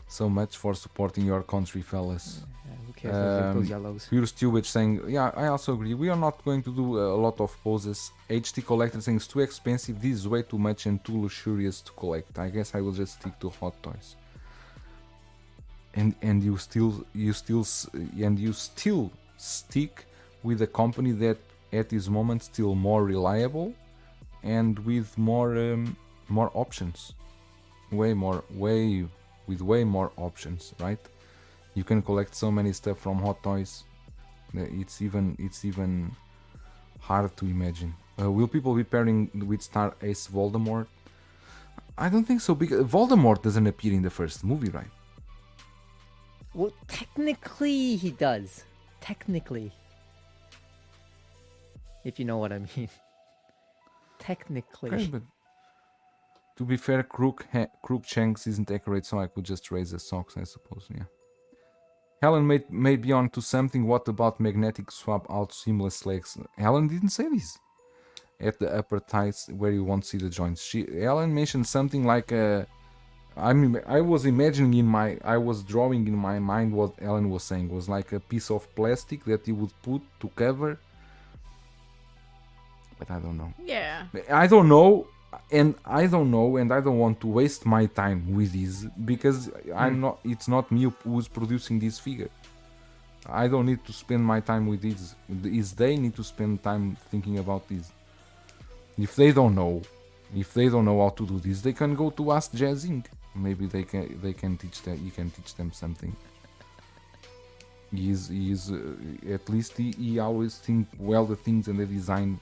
So much for supporting your country, fellas. Yeah, who cares about those yellows? Pure Steward saying, yeah, I also agree. We are not going to do a lot of poses. HT Collector saying it's too expensive. This is way too much and too luxurious to collect. I guess I will just stick to Hot Toys. And you still stick with a company that at this moment still more reliable and with more options. Way more options, right? You can collect so many stuff from Hot Toys. It's even hard to imagine. Will people be pairing with Star Ace Voldemort? I don't think so, because Voldemort doesn't appear in the first movie, right? Well, technically he does. Technically. If you know what I mean. Technically. Okay, but to be fair, Crook Shanks isn't accurate, so I could just raise the socks, I suppose, yeah. Helen may be on to something. What about magnetic swap out seamless legs? Helen didn't say this. At the upper thighs where you won't see the joints. Helen mentioned something like I was drawing in my mind what Ellen was saying. Was like a piece of plastic that you would put to cover. But I don't know. Yeah. I don't know, and I don't want to waste my time with this because it's not me who's producing this figure. I don't need to spend my time with this. They need to spend time thinking about this. If they don't know how to do this, they can go to Ask Jazzing. Maybe they can teach them. You can teach them something. At least he always think well the things and the design.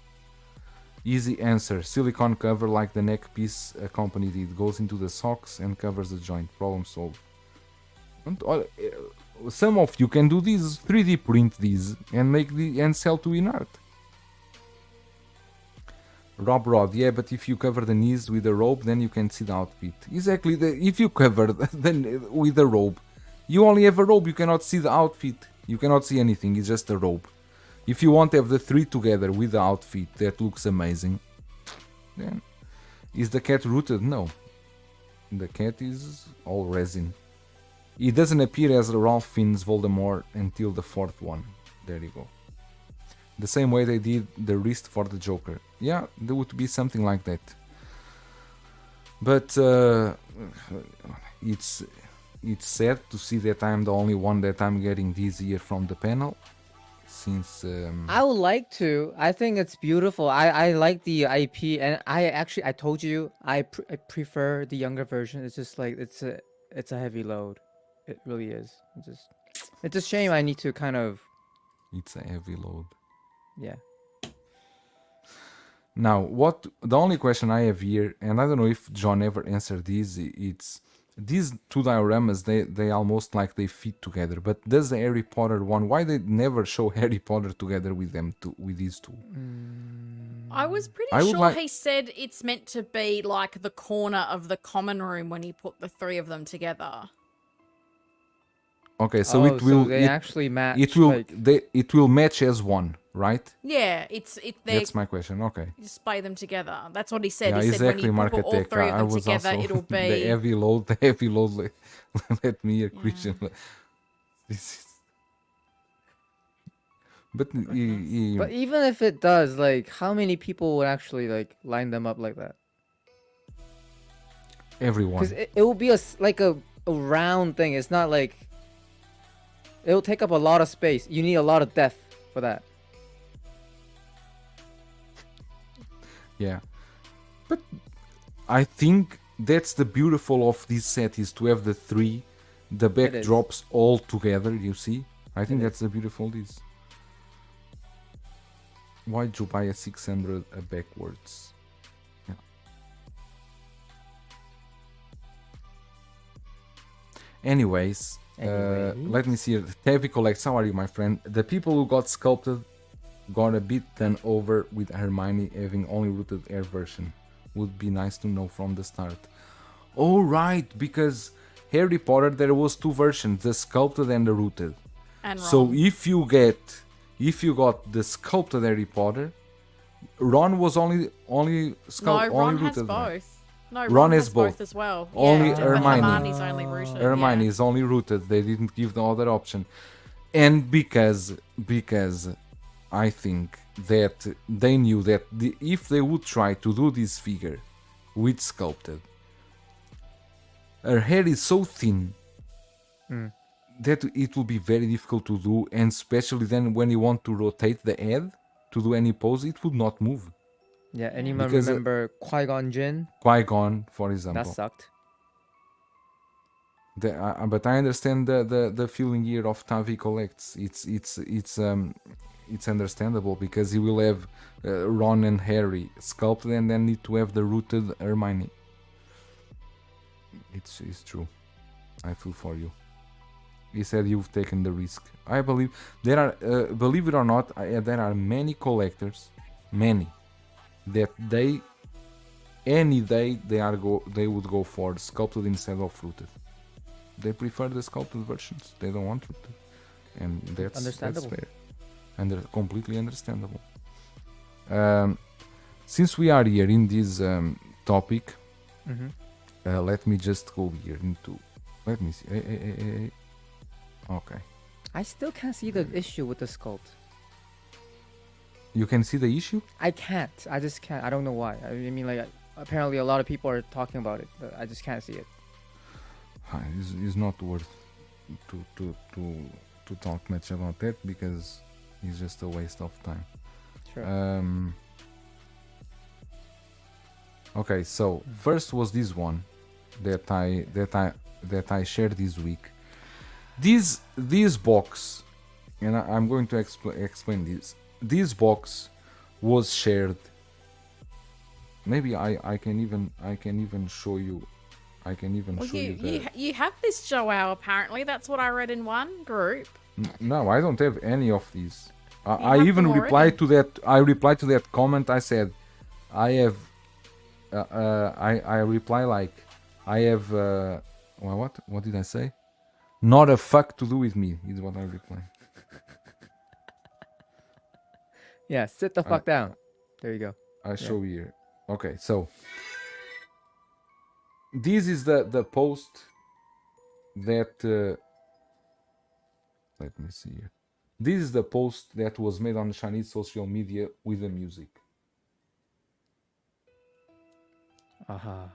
Easy answer. Silicone cover like the neck piece a company did. Goes into the socks and covers the joint. Problem solved. Some of you can do this. 3D print these and and sell to Inart. Rob Rod, yeah, but if you cover the knees with a robe, then you can see the outfit. Exactly. If you cover with a robe, you only have a robe. You cannot see the outfit. You cannot see anything. It's just a robe. If you want to have the three together with the outfit that looks amazing, then is the cat rooted? No. The cat is all resin. It doesn't appear as Ralph Fiennes Voldemort until the fourth one. There you go. The same way they did the wrist for the Joker. Yeah, there would be something like that. But it's sad to see that I'm the only one that I'm getting this year from the panel. Since I would like to. I think it's beautiful. I like the IP, and I told you I prefer the younger version. It's just like it's a heavy load. It really is. It's a shame I need to kind of. It's a heavy load. Yeah. Now, the only question I have here, and I don't know if John ever answered this, it's these two dioramas, they almost like they fit together. But does the Harry Potter one, why they never show Harry Potter together with these two? I was pretty sure he said it's meant to be like the corner of the common room when he put the three of them together. Okay, so actually match. It will match as one, right? Yeah, That's my question. Okay. Display them together. That's what he said. Yeah, he exactly, said when you put all three of them together, also it'll be the heavy load. Let me hear Christian. This is. But but even if it does, like, how many people would actually like line them up like that? Everyone. Because it will be a round thing. It's not like. It'll take up a lot of space. You need a lot of depth for that. Yeah. But I think that's the beautiful of this set is to have the three, the backdrops all together, you see? I think that's the beautiful this. Why'd you buy a 600 backwards? Yeah. Anyways, let me see. Tavi collects. How are you, my friend? The people who got sculpted got a bit done over with Hermione having only rooted air version. Would be nice to know from the start. Oh right, because Harry Potter there was two versions, the sculpted and the rooted. And so if you if you got the sculpted Harry Potter, Ron was only No, only Ron has rooted. Right? both. No, Ron Ron has has both both. as well. Only yeah, Hermione. But Hermione's only rooted. Hermione yeah. is only rooted. They didn't give the other option, and because I think that they knew that if they would try to do this figure with sculpted, her hair is so thin that it will be very difficult to do, and especially then when you want to rotate the head to do any pose, it would not move. Yeah, anyone Because, remember Qui-Gon Jinn? Qui-Gon, for example. That sucked. But I understand the feeling here of Tavi collects. It's understandable because he will have Ron and Harry sculpted and then need to have the rooted Hermione. It's true. I feel for you. He said you've taken the risk. I believe there are, believe it or not, there are many collectors, that any day they would go for sculpted instead of rooted. They prefer the sculpted versions. They don't want rooted, and that's Understandable. fair and completely understandable. Since we are here in this topic, let me just go here into. Let me see. Okay. I still can't see the issue with the sculpt. You can see the issue? I can't. I just can't. I don't know why. I mean, like, apparently a lot of people are talking about it, but I just can't see it. It's not worth to talk much about that because it's just a waste of time. Sure. Okay, so first was this one that I shared this week. This box, and I'm going to explain this. This box was shared. Maybe I can even show you. I can even Well, show you. you have this, Joel. Apparently, that's what I read in one group. No, I don't have any of these. I have even them replied to that. I replied to that comment. I said, I have. I reply like, I have. Well, what did I say? Not a fuck to do with me is what I reply. Yeah, sit the fuck down. There you go. I show here. Okay, so this is the post that. Let me see here. This is the post that was made on Chinese social media with the music. Aha.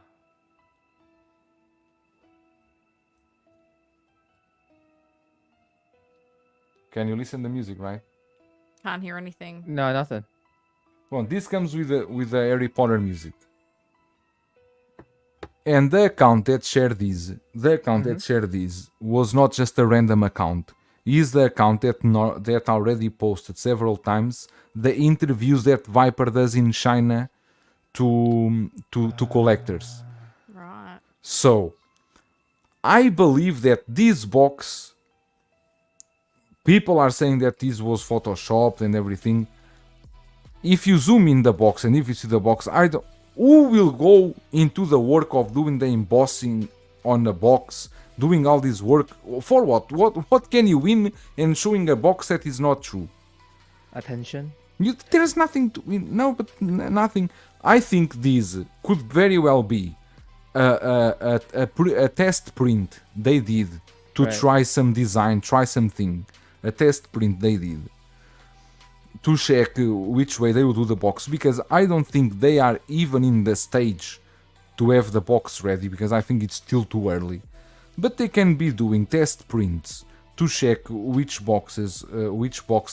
Can you listen to the music, right? Can't hear anything. No, nothing. Well, this comes with the Harry Potter music. And the account that shared this, was not just a random account. Is the account that already posted several times the interviews that Viper does in China to collectors. Right. So, I believe that this box, people are saying that this was photoshopped and everything. If you zoom in the box and if you see the box, who will go into the work of doing the embossing on the box, doing all this work for what? What can you win in showing a box that is not true? Attention. There's nothing to win. No, but nothing. I think this could very well be a test print they did to try some design, try something. A test print they did to check which way they would do the box, because I don't think they are even in the stage to have the box ready, because I think it's still too early. But they can be doing test prints to check which box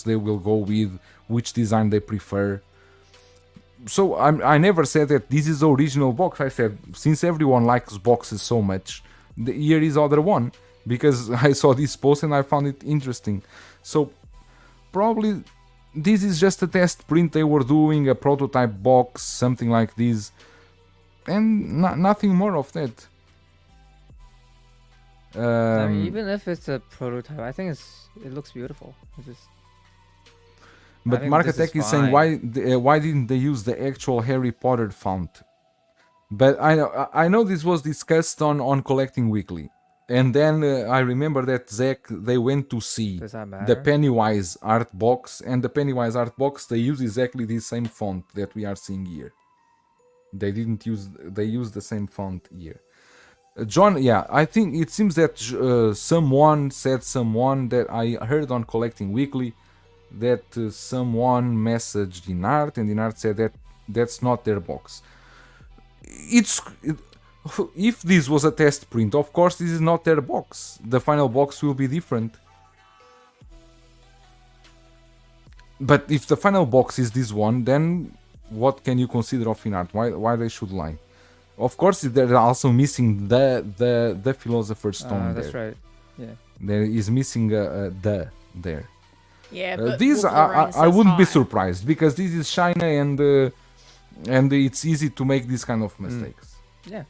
they will go with, which design they prefer. So I never said that this is the original box. I said, since everyone likes boxes so much, here is other one, because I saw this post and I found it interesting. So probably this is just a test print they were doing, a prototype box, something like this, and nothing more of that. I mean, even if it's a prototype, I think it looks beautiful. But Mark Attack is saying, why didn't they use the actual Harry Potter font? But I know this was discussed on Collecting Weekly. And then I remember that Zach, they went to see Does that the matter? Pennywise art box, and the Pennywise art box, they use exactly the same font that we are seeing here. They didn't use, they used the same font here. John, yeah, I think it seems that someone that I heard on Collecting Weekly that someone messaged Inart, and Inart said that that's not their box. If this was a test print, of course this is not their box. The final box will be different. But if the final box is this one, then what can you consider of Inart? Why they should lie? Of course, they're also missing the Philosopher's Stone That's there. right. Yeah. There is missing the there. Yeah, but These Wolverine I says wouldn't be hi. surprised because this is China and it's easy to make these kind of mistakes. Yeah.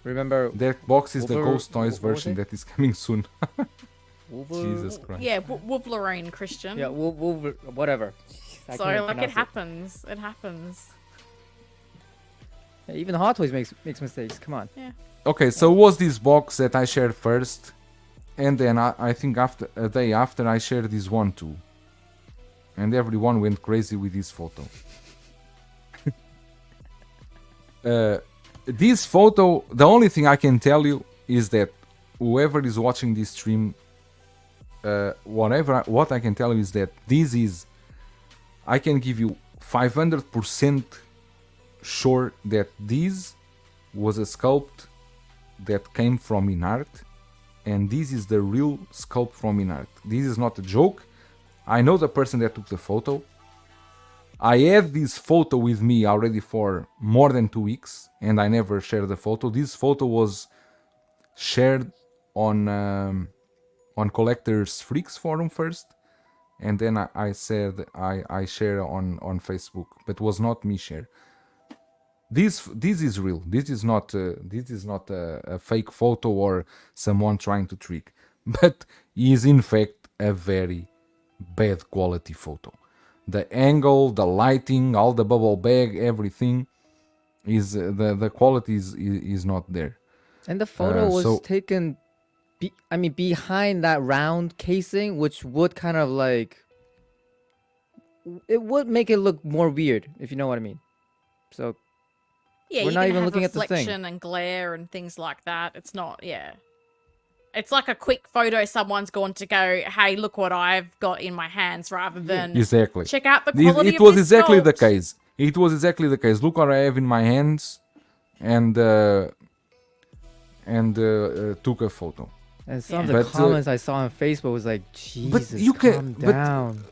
Remember That box is the Ghost Toys what was version it? that is coming soon. Wolver- Jesus Christ. Yeah, Wolverine, Christian. Yeah, whatever. I So can't like it pronounce happens. It happens. Yeah, even Hot Toys makes mistakes. Come on. Okay, so was this box that I shared first, and then I think after a day after I shared this one too, and everyone went crazy with this photo. This photo, the only thing I can tell you is that whoever is watching this stream, what I can tell you is that this is, I can give you 500% sure that this was a sculpt that came from Inart, and this is the real sculpt from Inart. This is not a joke. I know the person that took the photo. I had this photo with me already for more than 2 weeks, and I never shared the photo. This photo was shared on Collectors Freaks forum first, and then I said I share on Facebook, but was not me share. This is real. This is not a fake photo or someone trying to trick, but is in fact a very bad quality photo. The angle, the lighting, all the bubble bag, everything is the quality is not there. And the photo was so- taken, behind that round casing, which would kind of like, it would make it look more weird, if you know what I mean. So Yeah, We're you're not gonna even have looking at the thing. reflection and glare and things like that. It's not, yeah. It's like a quick photo someone's going to go, hey, look what I've got in my hands, rather than Exactly. check out the It quality it of was this exactly the sculpt. case. It was exactly the case. Look what I have in my hands, and took a photo. and some of Yeah. the But, comments I saw on Facebook was like, Jesus, you can- calm but- down.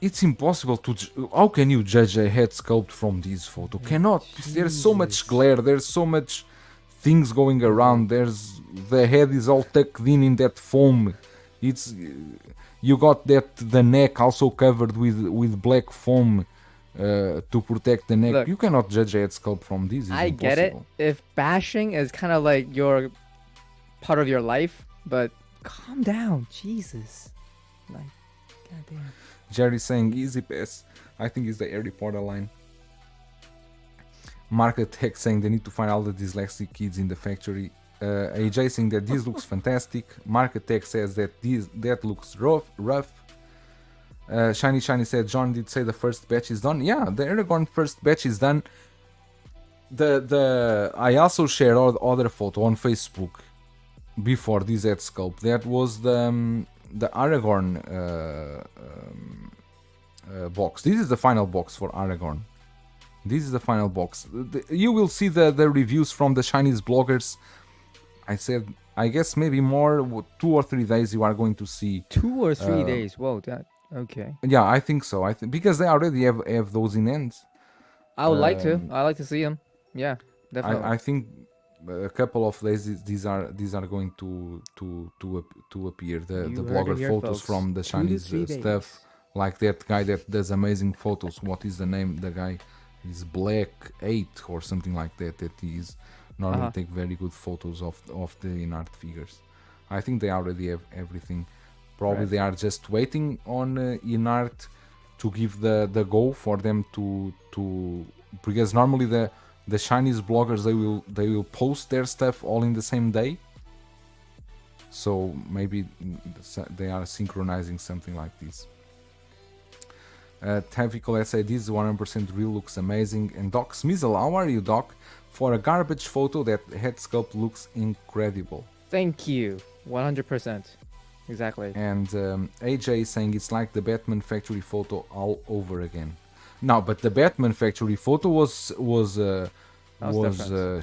It's impossible to. How can you judge a head sculpt from this photo? Cannot. There's so much Jesus. glare. There's so much things going around. There's the head is all tucked in that foam. It's you got the neck also covered with black foam to protect the neck. Look, You cannot judge a head sculpt from this. It's I get it. impossible. If bashing is kind of like your part of your life, but calm down, Jesus. Like, goddamn. Jerry saying easy pass. I think it's the Harry Potter line. Market Tech saying they need to find all the dyslexic kids in the factory. AJ saying that this looks fantastic. Market Tech says that that looks rough. Shiny said John did say the first batch is done. Yeah, the Aragorn first batch is done. I also shared other photo on Facebook before this head sculpt. That was the Aragorn box. This is the final box for Aragorn. This is the final box. You will see the reviews from the Chinese bloggers. I said, I guess maybe more 2 or 3 days you are going to see. 2 or 3 days. Whoa, that okay. Yeah, I think so. I think because they already have those in hands. I would like to. I like to see them. Yeah, definitely. I think a couple of days these are going to appear. The You heard it blogger here, photos folks. from the 2 to Chinese 3 stuff, days. like that guy that does amazing photos. What is the name? The guy is Black 8 or something like that. That is normally take very good photos of the Inart figures. I think they already have everything. Probably Right. they are just waiting on Inart to give the go for them to because normally the Chinese bloggers they will post their stuff all in the same day, So maybe they are synchronizing something like this. Tavico say this 100% real, looks amazing. And Doc Smizzle, how are you, Doc? For a garbage photo, that head sculpt looks incredible. Thank you. 100%. Exactly. And AJ is saying it's like the Batman Factory photo all over again. No, but the Batman Factory photo was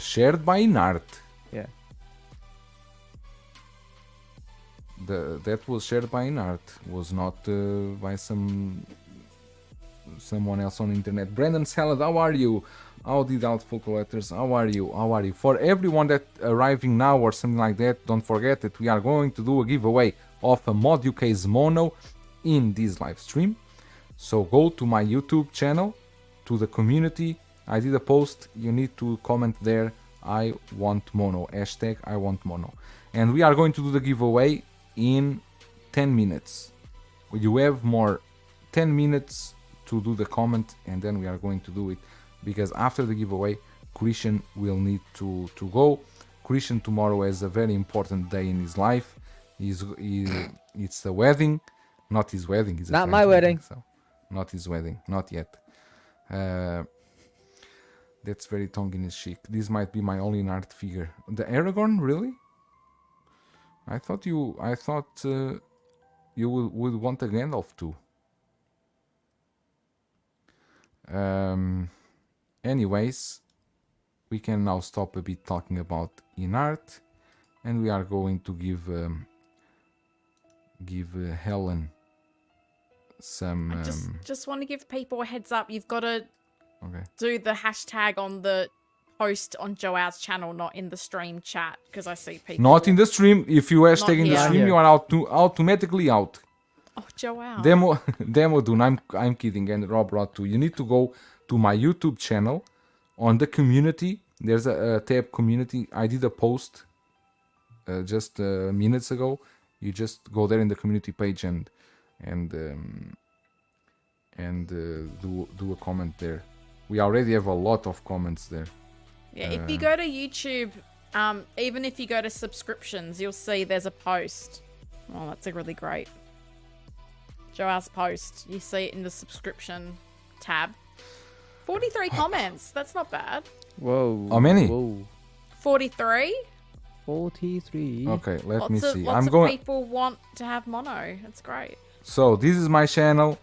shared by Inart. Yeah. That was shared by Inart. Was not by someone else on the internet. Brandon Salad, how are you? How did Doubtful Collectors? How are you? How are you? For everyone that arriving now or something like that, don't forget that we are going to do a giveaway of a Mod UK's mono in this live stream. So go to my YouTube channel, to the community. I did a post. You need to comment there. I want mono. Hashtag I want mono. And we are going to do the giveaway in 10 minutes. You have more 10 minutes to do the comment, and then we are going to do it, because after the giveaway Christian will need to go. Christian tomorrow has a very important day in his life. It's a wedding, not his wedding. It's not my wedding. So not his wedding, not yet. That's very tongue-in-cheek. This might be my only Inart figure. The Aragorn, really? I thought you would want a Gandalf too. Anyways, we can now stop a bit talking about Inart, and we are going to give Helen some. I just want to give people a heads up. You've got to do the hashtag on the post on Joao's channel, not in the stream chat, because I see people. Not in the stream. If you hashtag in the stream, you are automatically out. Oh, Joao. Demo Dune. I'm kidding. And Rob Rod too. You need to go to my YouTube channel. On the community, there's a tab community. I did a post just minutes ago. You just go there in the community page and do a comment there. We already have a lot of comments there. Yeah, if you go to YouTube, even if you go to subscriptions, you'll see there's a post. Oh, that's a really great Joao's post. You see it in the subscription tab. 43 comments. That's not bad. Whoa. How many? Whoa. 43. 43. Okay, let me see. Lots of people want to have mono. That's great. So this is my channel.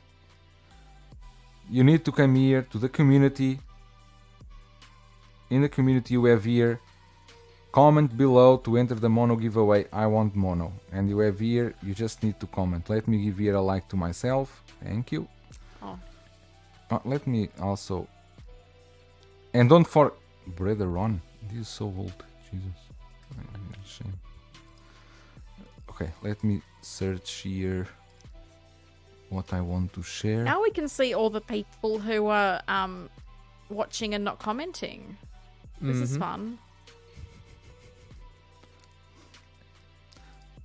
You need to come here to the community. In the community you have here, comment below to enter the mono giveaway. I want mono. And you have here, you just need to comment. Let me give here a like to myself. Thank you. Oh. Let me also, and don't forget, Brother Ron, this is so old, Jesus, shame. Okay, let me search here what I want to share. Now we can see all the people who are watching and not commenting. This is fun.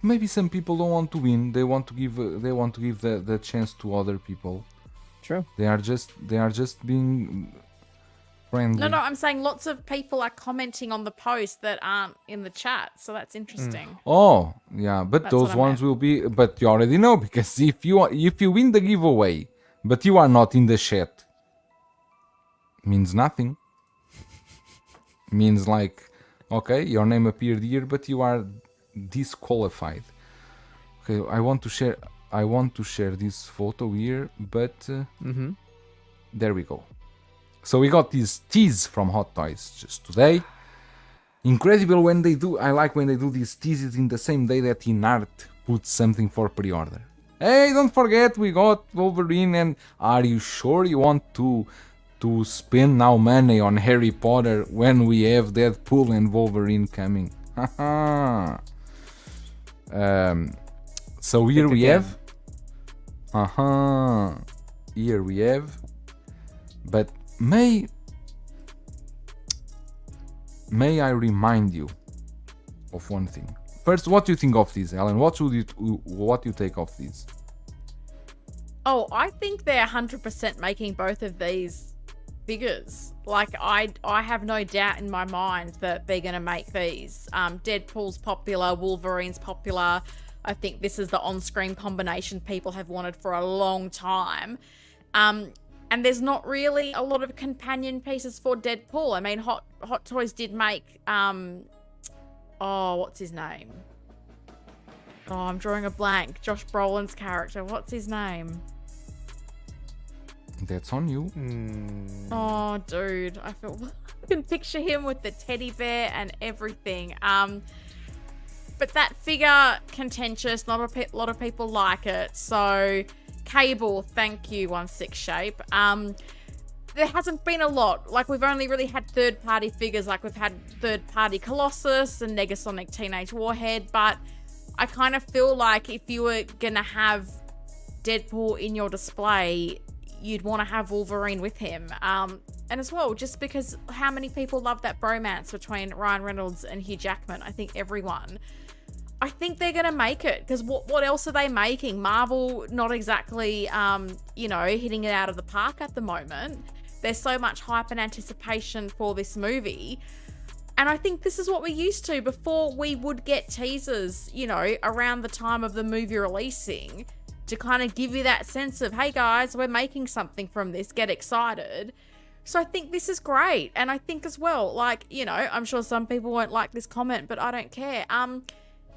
Maybe some people don't want to win. They want to give the chance to other people. True. They are just being friendly. No, I'm saying lots of people are commenting on the post that aren't in the chat, so that's interesting. Oh, yeah, but That's those what I ones will be. But you already know, because if you win the giveaway, but you are not in the chat, means nothing. Means like, okay, your name appeared here, but you are disqualified. Okay, I want to share this photo here, but there we go. So we got these teas from Hot Toys just today. Incredible when they do. I like when they do these teases in the same day that Inart puts something for pre-order. Hey, don't forget we got Wolverine, and are you sure you want to spend now money on Harry Potter when we have Deadpool and Wolverine coming? So here we have. Here we have. But may I remind you of one thing. First, what do you think of these, Alan? What do you take of these? Oh, I think they're 100% making both of these figures. Like, I have no doubt in my mind that they're going to make these. Deadpool's popular, Wolverine's popular. I think this is the on-screen combination people have wanted for a long time. And there's not really a lot of companion pieces for Deadpool. I mean, Hot Toys did make, what's his name? Oh, I'm drawing a blank. Josh Brolin's character. What's his name? That's on you. Oh, dude. I can picture him with the teddy bear and everything. But that figure, contentious. Not a lot of people like it. So, Cable, thank you, 1/6 shape. There hasn't been a lot. Like, we've only really had third-party figures. Like, we've had third-party Colossus and Negasonic Teenage Warhead. But I kind of feel like if you were going to have Deadpool in your display, you'd want to have Wolverine with him. And as well, just because how many people love that bromance between Ryan Reynolds and Hugh Jackman? I think everyone. I think they're going to make it, because what else are they making? Marvel, not exactly, hitting it out of the park at the moment. There's so much hype and anticipation for this movie. And I think this is what we're used to. Before, we would get teasers, around the time of the movie releasing to kind of give you that sense of, hey guys, we're making something from this, get excited. So I think this is great. And I think as well, I'm sure some people won't like this comment, but I don't care.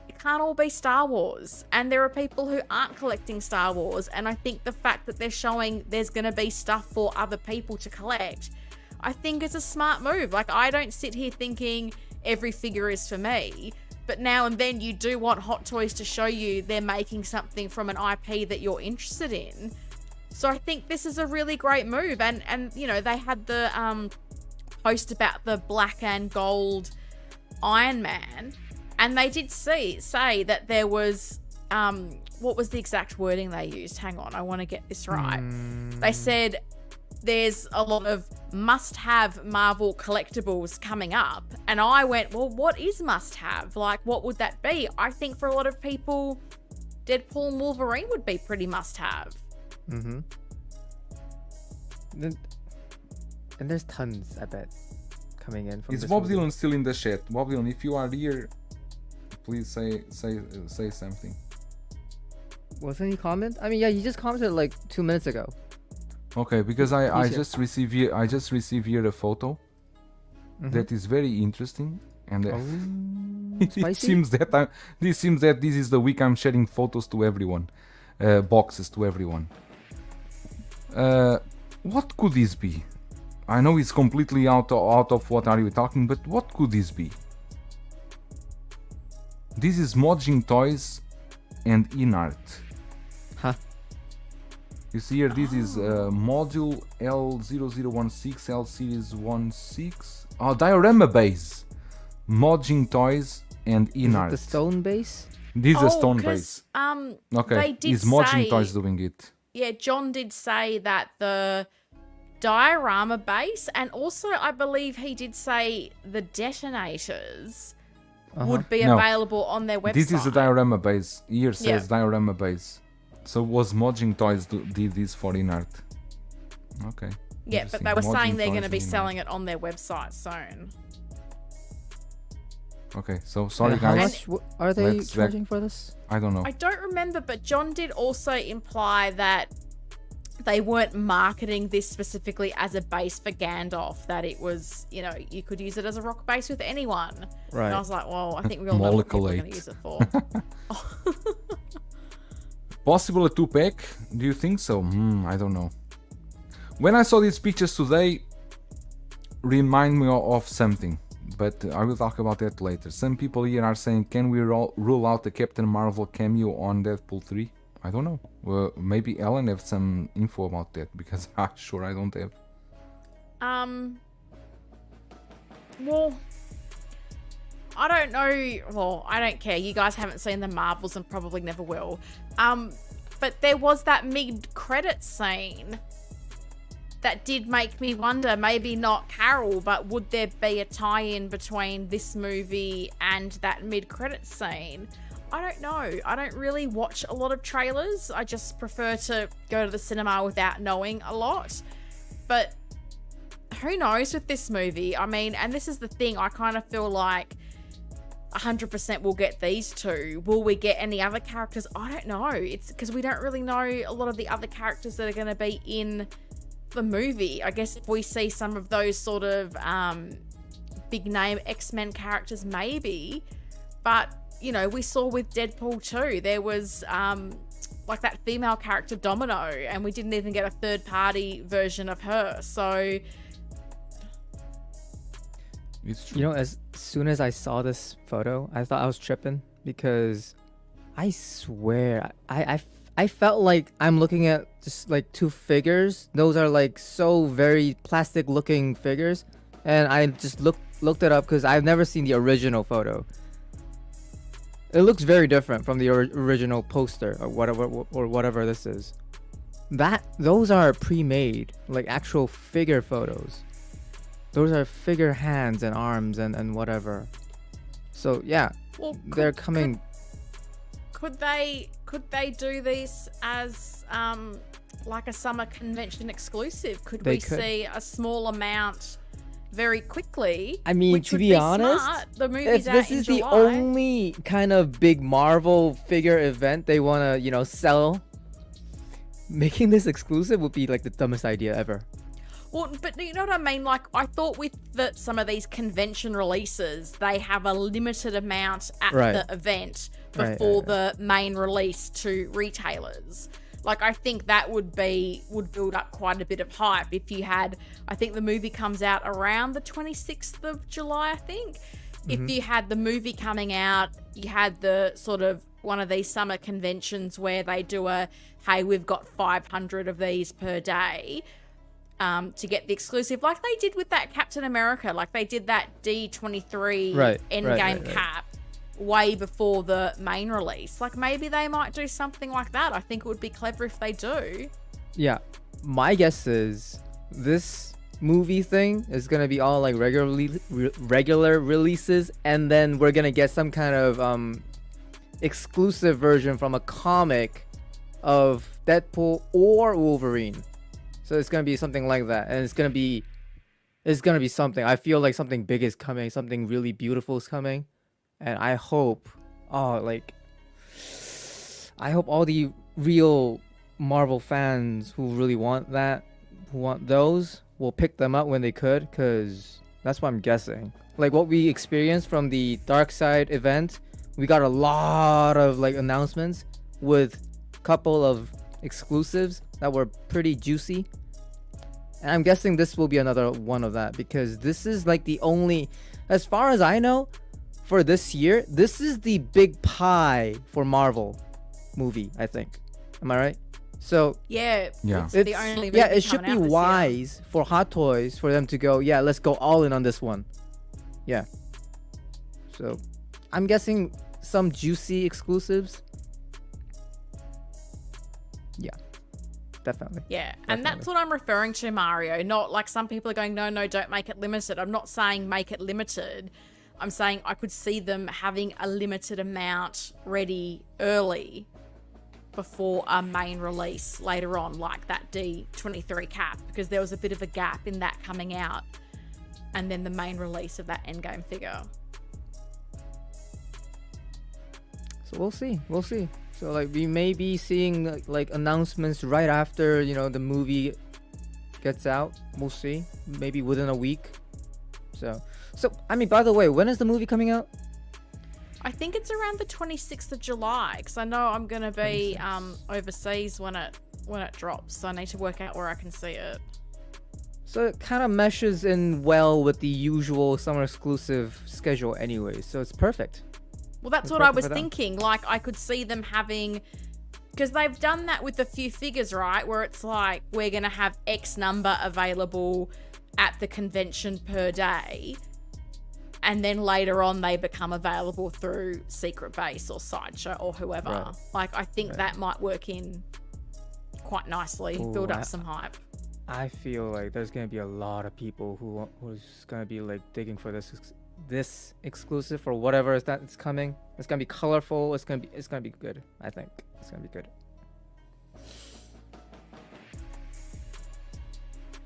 It can't all be Star Wars. And there are people who aren't collecting Star Wars. And I think the fact that they're showing there's going to be stuff for other people to collect, I think it's a smart move. Like, I don't sit here thinking every figure is for me. But now and then you do want Hot Toys to show you they're making something from an IP that you're interested in. So I think this is a really great move. And they had the post about the black and gold Iron Man. And they did say that there was, what was the exact wording they used? Hang on, I want to get this right. They said there's a lot of must-have Marvel collectibles coming up. And I went, well, what is must-have? Like, what would that be? I think for a lot of people, Deadpool and Wolverine would be pretty must-have. Mm-hmm. And there's tons, I bet, coming in from Is this Bob movie. Dylan still in the chat? Bob Dylan, if you are here, please say something. Wasn't he comment? I mean, yeah, he just commented like 2 minutes ago. Okay, because I He's here. just received here a photo that is very interesting, and it Spicy? seems that this is the week I'm sharing photos to everyone, boxes to everyone. What could this be? I know it's completely out of what are you talking, but what could this be? This is Modging Toys and Inart. Huh? You see here, this is module L0016, L series 16. Oh, diorama base. Modging Toys and Is it Inart. the stone base? This is a stone 'cause, base. Okay, they did is Modging say- Toys doing it? Yeah, John did say that the diorama base, and also I believe he did say the detonators would be No. available on their website. This is a diorama base. Here says Yeah. diorama base. So was Modging Toys did this for Inart? Okay. Yeah, but Interesting. they were Modging saying they're Toys going to be and Inart. selling it on their website soon. Okay, so sorry And how guys. much are they Let's back- charging for this? I don't know. I don't remember, but John did also imply that they weren't marketing this specifically as a base for Gandalf, that it was, you could use it as a rock base with anyone. Right. And I was like, well, I think we all know what people are going to Moleculate. use it for. Possible a 2-pack? Do you think so? I don't know. When I saw these pictures today, remind me of something, but I will talk about that later. Some people here are saying, can we rule out the Captain Marvel cameo on Deadpool 3? I don't know. Maybe Ellen have some info about that, because I'm sure I don't have. Well, I don't know. Well, I don't care. You guys haven't seen the Marvels and probably never will. But there was that mid-credit scene that did make me wonder, maybe not Carol, but would there be a tie-in between this movie and that mid-credit scene? I don't know. I don't really watch a lot of trailers. I just prefer to go to the cinema without knowing a lot. But who knows with this movie? I mean, and this is the thing, I kind of feel like 100% we'll get these two. Will we get any other characters? I don't know. It's because we don't really know a lot of the other characters that are going to be in the movie. I guess if we see some of those sort of big name X-Men characters, maybe. But, you know, we saw with Deadpool 2, there was like that female character Domino, and we didn't even get a third party version of her. So It's true. You know, as soon as I saw this photo, I thought I was tripping because I swear I felt like I'm looking at just like two figures. Those are like so very plastic looking figures, and I just looked it up because I've never seen the original photo. It looks very different from the original poster or whatever this is. Those are pre-made, like actual figure photos. Those are figure hands and arms and whatever. So yeah, well, they're coming. Could they do this as like a summer convention exclusive? Could we see a small amount very quickly? I mean, which to would be honest, smart. The if movie's out this in is the July. only kind of big Marvel figure event they want to, you know, sell, making this exclusive would be like the dumbest idea ever. Well, but you know what I mean? Like, I thought with some of these convention releases, they have a limited amount at the event before the main release to retailers. Like, I think that would build up quite a bit of hype if you had, I think the movie comes out around the 26th of July, I think. If you had the movie coming out, you had the sort of one of these summer conventions where they do hey, we've got 500 of these per day. To get the exclusive, like they did with that Captain America, like they did that D23 Endgame cap way before the main release. Like maybe they might do something like that. I think it would be clever if they do. Yeah, my guess is this movie thing is gonna be all like regular releases, and then we're gonna get some kind of exclusive version from a comic of Deadpool or Wolverine. So it's gonna be something like that, and it's gonna be something. I feel like something big is coming, something really beautiful is coming, and I hope, I hope all the real Marvel fans who really want those, will pick them up when they could, cause that's what I'm guessing. Like what we experienced from the Dark Side event, we got a lot of like announcements with a couple of exclusives that were pretty juicy, and I'm guessing this will be another one of that, because this is like the only, as far as I know, for this year, this is the big pie for Marvel movie, I think. Am I right? So yeah, Yeah. it's the only movie it should coming be out this wise for Hot Toys for them to go, yeah, let's go all in on this one. Yeah. So I'm guessing some juicy exclusives. Yeah, definitely. Yeah, and that's what I'm referring to, Mario. Not like some people are going, no, don't make it limited. I'm not saying make it limited. I'm saying I could see them having a limited amount ready early before a main release later on, like that D23 cap, because there was a bit of a gap in that coming out, and then the main release of that Endgame figure. So we'll see. So like we may be seeing like announcements right after, you know, the movie gets out. We'll see. Maybe within a week. So I mean, by the way, when is the movie coming out? I think it's around the 26th of July, because I know I'm going to be overseas when it drops, so I need to work out where I can see it. So it kind of meshes in well with the usual summer exclusive schedule anyway, so it's perfect. Well, that's It's what I perfect was for them. thinking. Like, I could see them having, because they've done that with a few figures, right? Where it's like, we're going to have X number available at the convention per day, and then later on they become available through Secret Base or Sideshow or whoever. Right. Like, I think that might work in quite nicely, build up some hype. I feel like there's gonna be a lot of people who's gonna be like digging for this exclusive or whatever it's coming. It's gonna be colorful. It's gonna be good. I think it's gonna be good.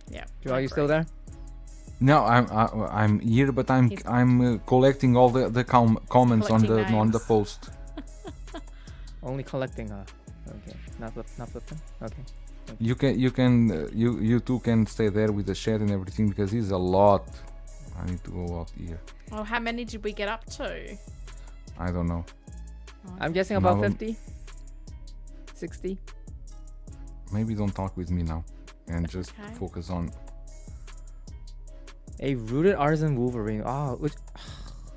Yeah. Joe, are you still there? No, I'm here, but I'm collecting all the comments on the collecting post. Only collecting, okay. Not flipping. Okay. You two can stay there with the chat and everything because it's a lot. I need to go out here. Well, how many did we get up to? I don't know. I'm guessing about No, 50, 60. Maybe don't talk with me now, and just Okay. focus on. A rooted artisan Wolverine. Oh,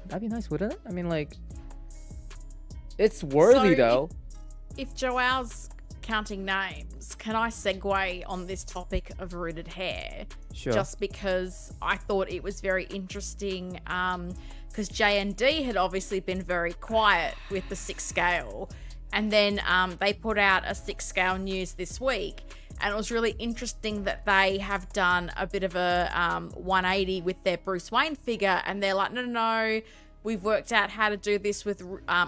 that'd be nice, wouldn't it? I mean, like, it's worthy So, though. If Joel's counting names, can I segue on this topic of rooted hair? Sure. Just because I thought it was very interesting, because J&D had obviously been very quiet with the 6 scale, and then they put out a 6 scale news this week, and it was really interesting that they have done a bit of a 180 with their Bruce Wayne figure, and they're like, no, we've worked out how to do this with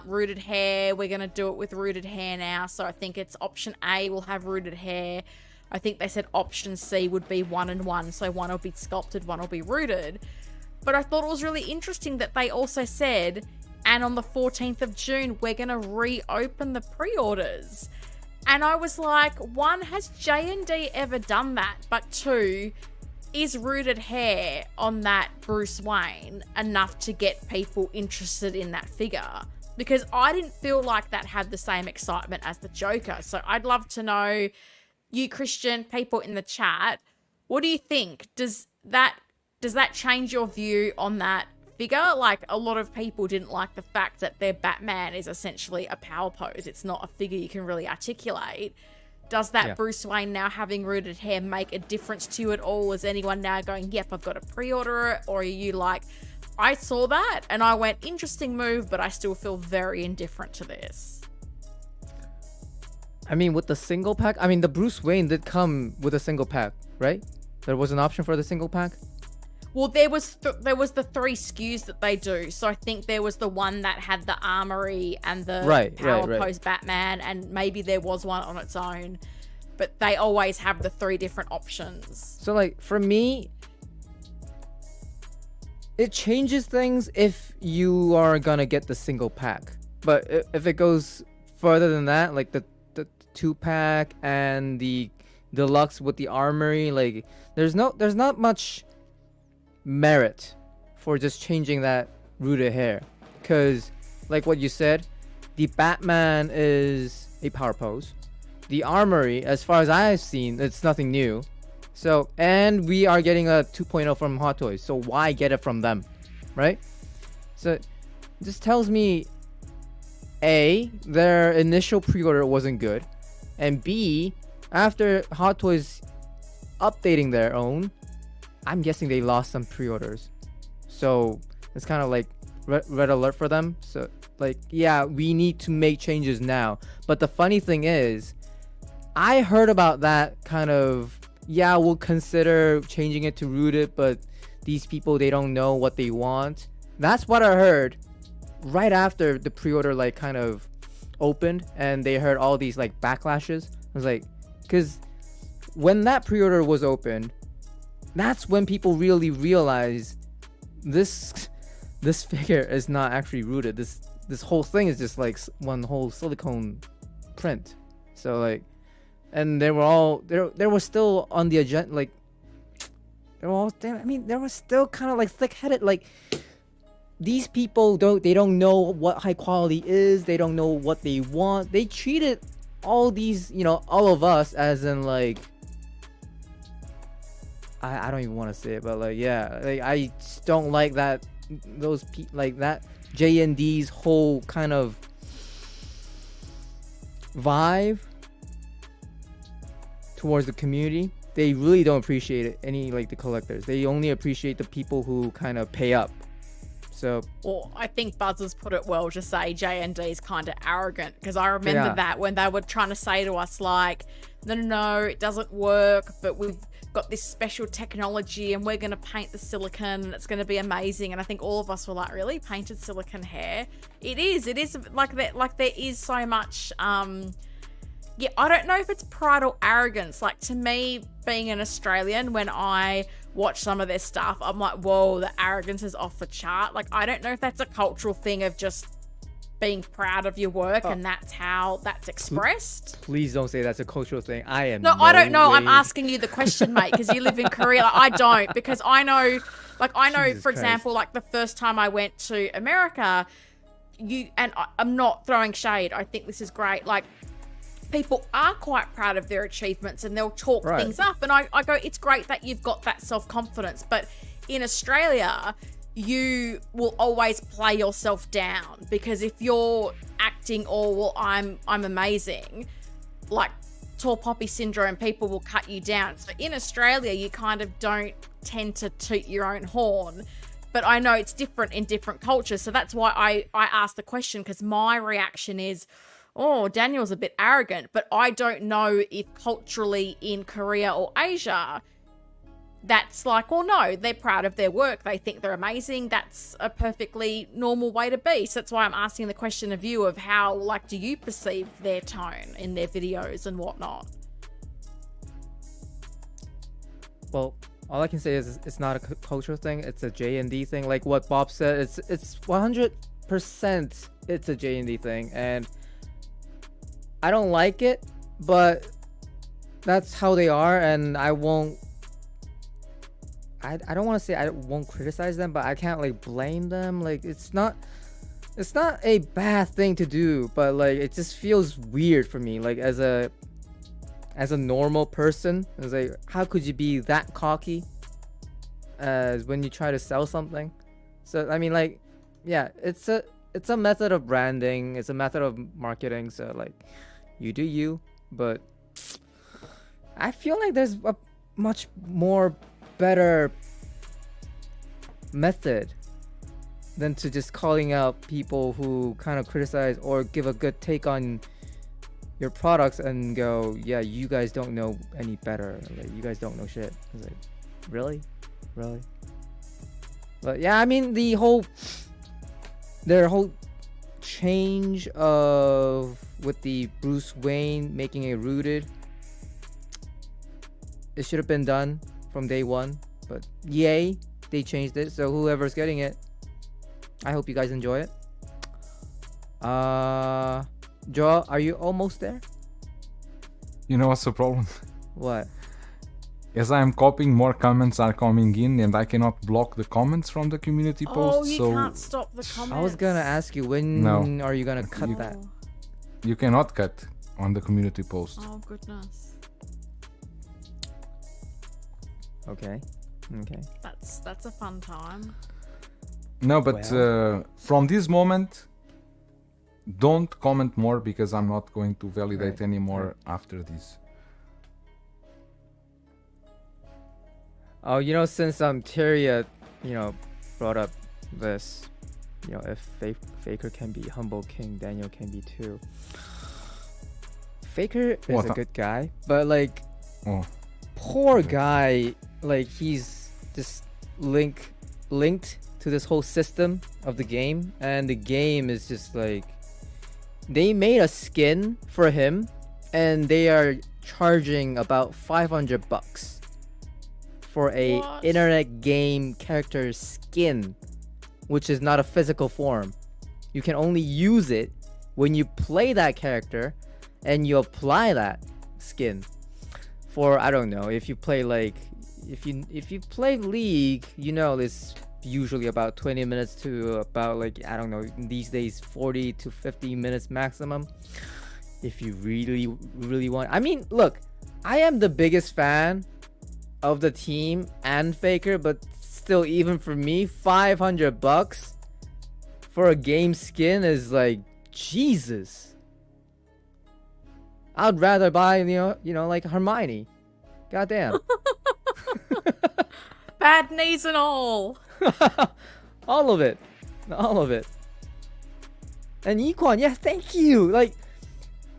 rooted hair. We're going to do it with rooted hair now. So I think it's option A will have rooted hair. I think they said option C would be 1 and 1. So one will be sculpted, one will be rooted. But I thought it was really interesting that they also said, and on the 14th of June, we're going to reopen the pre-orders. And I was like, 1, has J&D ever done that? But 2, is rooted hair on that Bruce Wayne enough to get people interested in that figure? Because I didn't feel like that had the same excitement as the Joker. So I'd love to know, you Christian, people in the chat, what do you think? Does that change your view on that figure? Like, a lot of people didn't like the fact that their Batman is essentially a power pose. It's not a figure you can really articulate. Does that Bruce Wayne now having rooted hair make a difference to you at all? Is anyone now going, yep, I've got to pre-order it? Or are you like, I saw that and I went, interesting move, but I still feel very indifferent to this? I mean, with the single pack, I mean, the Bruce Wayne did come with a single pack, right? There was an option for the single pack? Well, there was the 3 SKUs that they do. So I think there was the one that had the armory and the power pose Batman, and maybe there was one on its own. But they always have the 3 different options. So, like, for me, it changes things if you are gonna get the single pack. But if it goes further than that, like the 2-pack and the deluxe with the armory, like, there's not much merit for just changing that rooted hair, because like what you said, the Batman is a power pose, the armory, as far as I've seen, it's nothing new. So, and we are getting a 2.0 from Hot Toys, so why get it from them, right? So this tells me, A, their initial pre-order wasn't good, and B, after Hot Toys updating their own, I'm guessing they lost some pre-orders. So it's kind of like red alert for them. So, like, yeah, we need to make changes now. But the funny thing is, I heard about that kind of, yeah, we'll consider changing it to rooted, but these people, they don't know what they want. That's what I heard right after the pre-order, like, kind of opened, and they heard all these, like, backlashes. I was like, because when that pre-order was opened, that's when people really realize this figure is not actually rooted. This whole thing is just like one whole silicone print. So, like, and they were still on the agenda, like, they were still kind of like thick-headed. Like, these people don't know what high quality is. They don't know what they want. They treated all these, all of us as in, like, I don't even want to say it, but, like, yeah, like, I just don't like that, like, that J&D's whole kind of vibe towards the community. They really don't appreciate it, like, the collectors. They only appreciate the people who kind of pay up. So, well, I think Buzzers put it well to say J&D is kind of arrogant, because I remember that when they were trying to say to us, like, no, it doesn't work, but we've got this special technology and we're going to paint the silicone and it's going to be amazing. And I think all of us were like, really? Painted silicone hair? It is like that. Like, there is so much Yeah, I don't know if it's pride or arrogance. Like, to me, being an Australian, when I watch some of their stuff, I'm like, whoa, the arrogance is off the chart. Like, I don't know if that's a cultural thing of just being proud of your work and that's how that's expressed. Please don't say that's a cultural thing. I am. No, I don't know. way- I'm asking you the question, mate, because you live in Korea. Like, I don't, because I know, Jesus for Christ. example, like the first time I went to America, I'm not throwing shade. I think this is great. Like, people are quite proud of their achievements and they'll chalk Right. things up. And I go, it's great that you've got that self-confidence. But in Australia, you will always play yourself down, because if you're acting all, well, I'm amazing, like tall poppy syndrome, people will cut you down. So in Australia, you kind of don't tend to toot your own horn. But I know it's different in different cultures. So that's why I asked the question, because my reaction is, oh, Daniel's a bit arrogant. But I don't know if culturally in Korea or Asia, that's like, well, no, they're proud of their work. They think they're amazing. That's a perfectly normal way to be. So that's why I'm asking the question of you of how, like, do you perceive their tone in their videos and whatnot? Well, all I can say is it's not a cultural thing. It's a J&D thing. Like what Bob said, it's 100% it's a J&D thing, and I don't like it, but that's how they are, and I won't. I don't want to say I won't criticize them, but I can't like blame them. Like it's not a bad thing to do, but like it just feels weird for me. Like as a normal person, it's like, how could you be that cocky as when you try to sell something? So I mean, like, yeah, it's a method of branding, it's a method of marketing. So like, you do you, but I feel like there's a much more better method than to just calling out people who kind of criticize or give a good take on your products and go, yeah, you guys don't know any better, like, you guys don't know shit. It's like, really? But yeah, I mean, their whole change of with the Bruce Wayne making it rooted, it should have been done from day one, but yay, they changed it. So whoever's getting it, I hope you guys enjoy it. Joel, are you almost there? You know what's the problem? What? As I am copying, more comments are coming in, and I cannot block the comments from the community Oh, post. you So can't stop the comments. I was gonna ask you, when No. are you gonna cut You- that? you cannot cut on the community post. Oh, goodness. Okay. That's a fun time. No, but from this moment, don't comment more, because I'm not going to validate Right, anymore after this. Oh, since Tyria, brought up this, if Faker can be humble king, Daniel can be too. Faker is What a the- good guy, but like, Oh, poor guy, like he's just linked to this whole system of the game, and the game is just like, they made a skin for him and they are charging about $500 for a What? internet game character skin, which is not a physical form. You can only use it when you play that character and you apply that skin. For, I don't know, if you play like, if you play League, it's usually about 20 minutes to about, like, I don't know, these days 40 to 50 minutes maximum. If you really want, I mean, look, I am the biggest fan of the team and Faker, but still, even for me, $500 for a game skin is like, Jesus. I'd rather buy, like Hermione. Goddamn. Bad knees and all. All of it. And Equan, yeah, thank you. Like,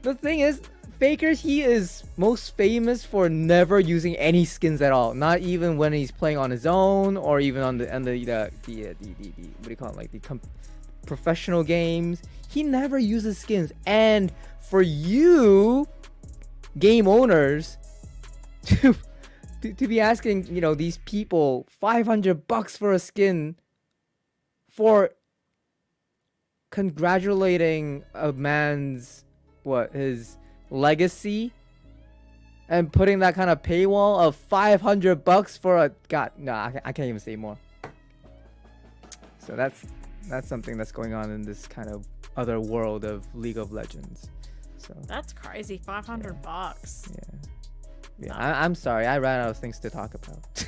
the thing is, Faker, he is most famous for never using any skins at all. Not even when he's playing on his own, or even on the what do you call it, like the professional games. He never uses skins. And for you, game owners to be asking, you know, these people $500 for a skin for congratulating a man's his legacy and putting that kind of paywall of $500 for a I can't even say more. So that's something that's going on in this kind of other world of League of Legends. So That's crazy. $500. yeah, I'm sorry, I ran out of things to talk about.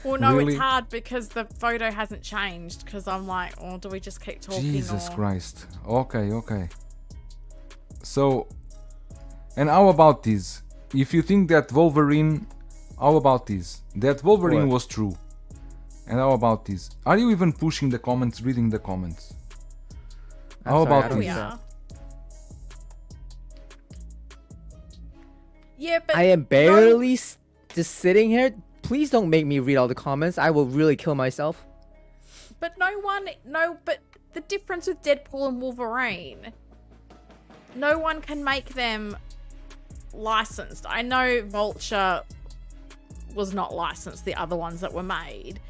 Well, no, Really? it's hard because the photo hasn't changed. Because I'm like, oh, do we just keep talking? Jesus or... Christ. Okay. So, and how about this? If you think that Wolverine, how about this? That Wolverine What? was true. And how about this? Are you even pushing the comments, reading the comments? I'm How sorry, about I don't We this? do are. that. Yeah, but I am barely just sitting here. Please don't make me read all the comments. I will really kill myself. But but the difference with Deadpool and Wolverine, no one can make them licensed. I know Vulture was not licensed, the other ones that were made.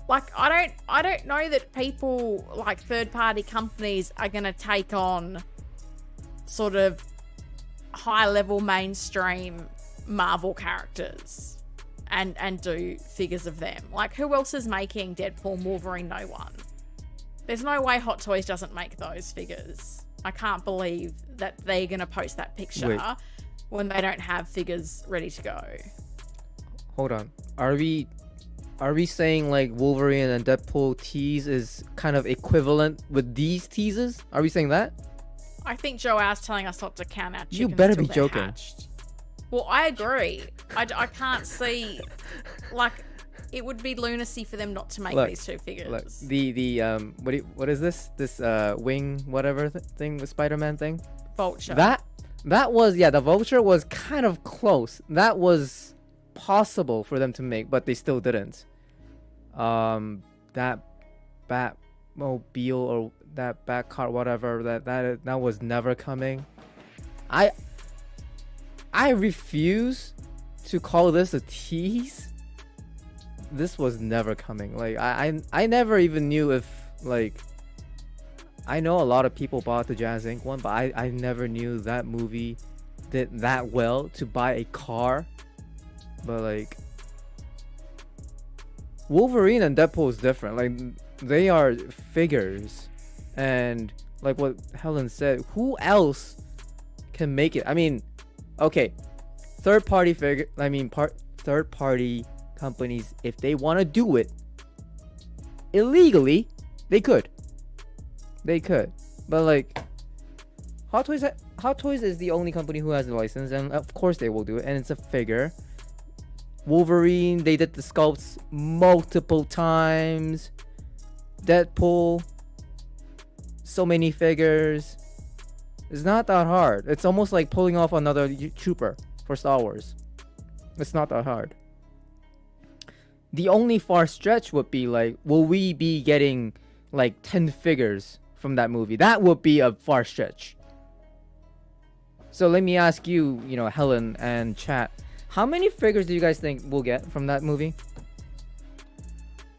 Like, I don't know that people, like third-party companies, are going to take on sort of high-level mainstream Marvel characters and do figures of them. Like, who else is making Deadpool and Wolverine? No one. There's no way Hot Toys doesn't make those figures. I can't believe that they're going to post that picture Wait. when they don't have figures ready to go. Hold on. Are we saying like Wolverine and Deadpool tease is kind of equivalent with these teases? Are we saying that? I think Joel's telling us not to count our chickens. You better till be they're joking. hatched. Well, I agree. I can't see, like, it would be lunacy for them not to make Look, these two figures. Look, the what is this wing whatever thing, the Spider-Man thing? Vulture. That was, yeah, the Vulture was kind of close. That was possible for them to make, but they still didn't. That Batmobile or that Batcar, whatever, that was never coming. I refuse to call this a tease. This was never coming. Like, I never even knew if, like, I know a lot of people bought the Jazz Inc. one, but I never knew that movie did that well to buy a car. But like, Wolverine and Deadpool is different. Like, they are figures, and like what Helen said, who else can make it? I mean, okay, third party companies, if they want to do it illegally, they could. But like, Hot Toys is the only company who has the license, and of course they will do it, and it's a figure. Wolverine, they did the sculpts multiple times. Deadpool, so many figures. It's not that hard. It's almost like pulling off another trooper for Star Wars. It's not that hard. The only far stretch would be like, will we be getting like 10 figures from that movie? That would be a far stretch. So let me ask you, Helen and chat, how many figures do you guys think we'll get from that movie?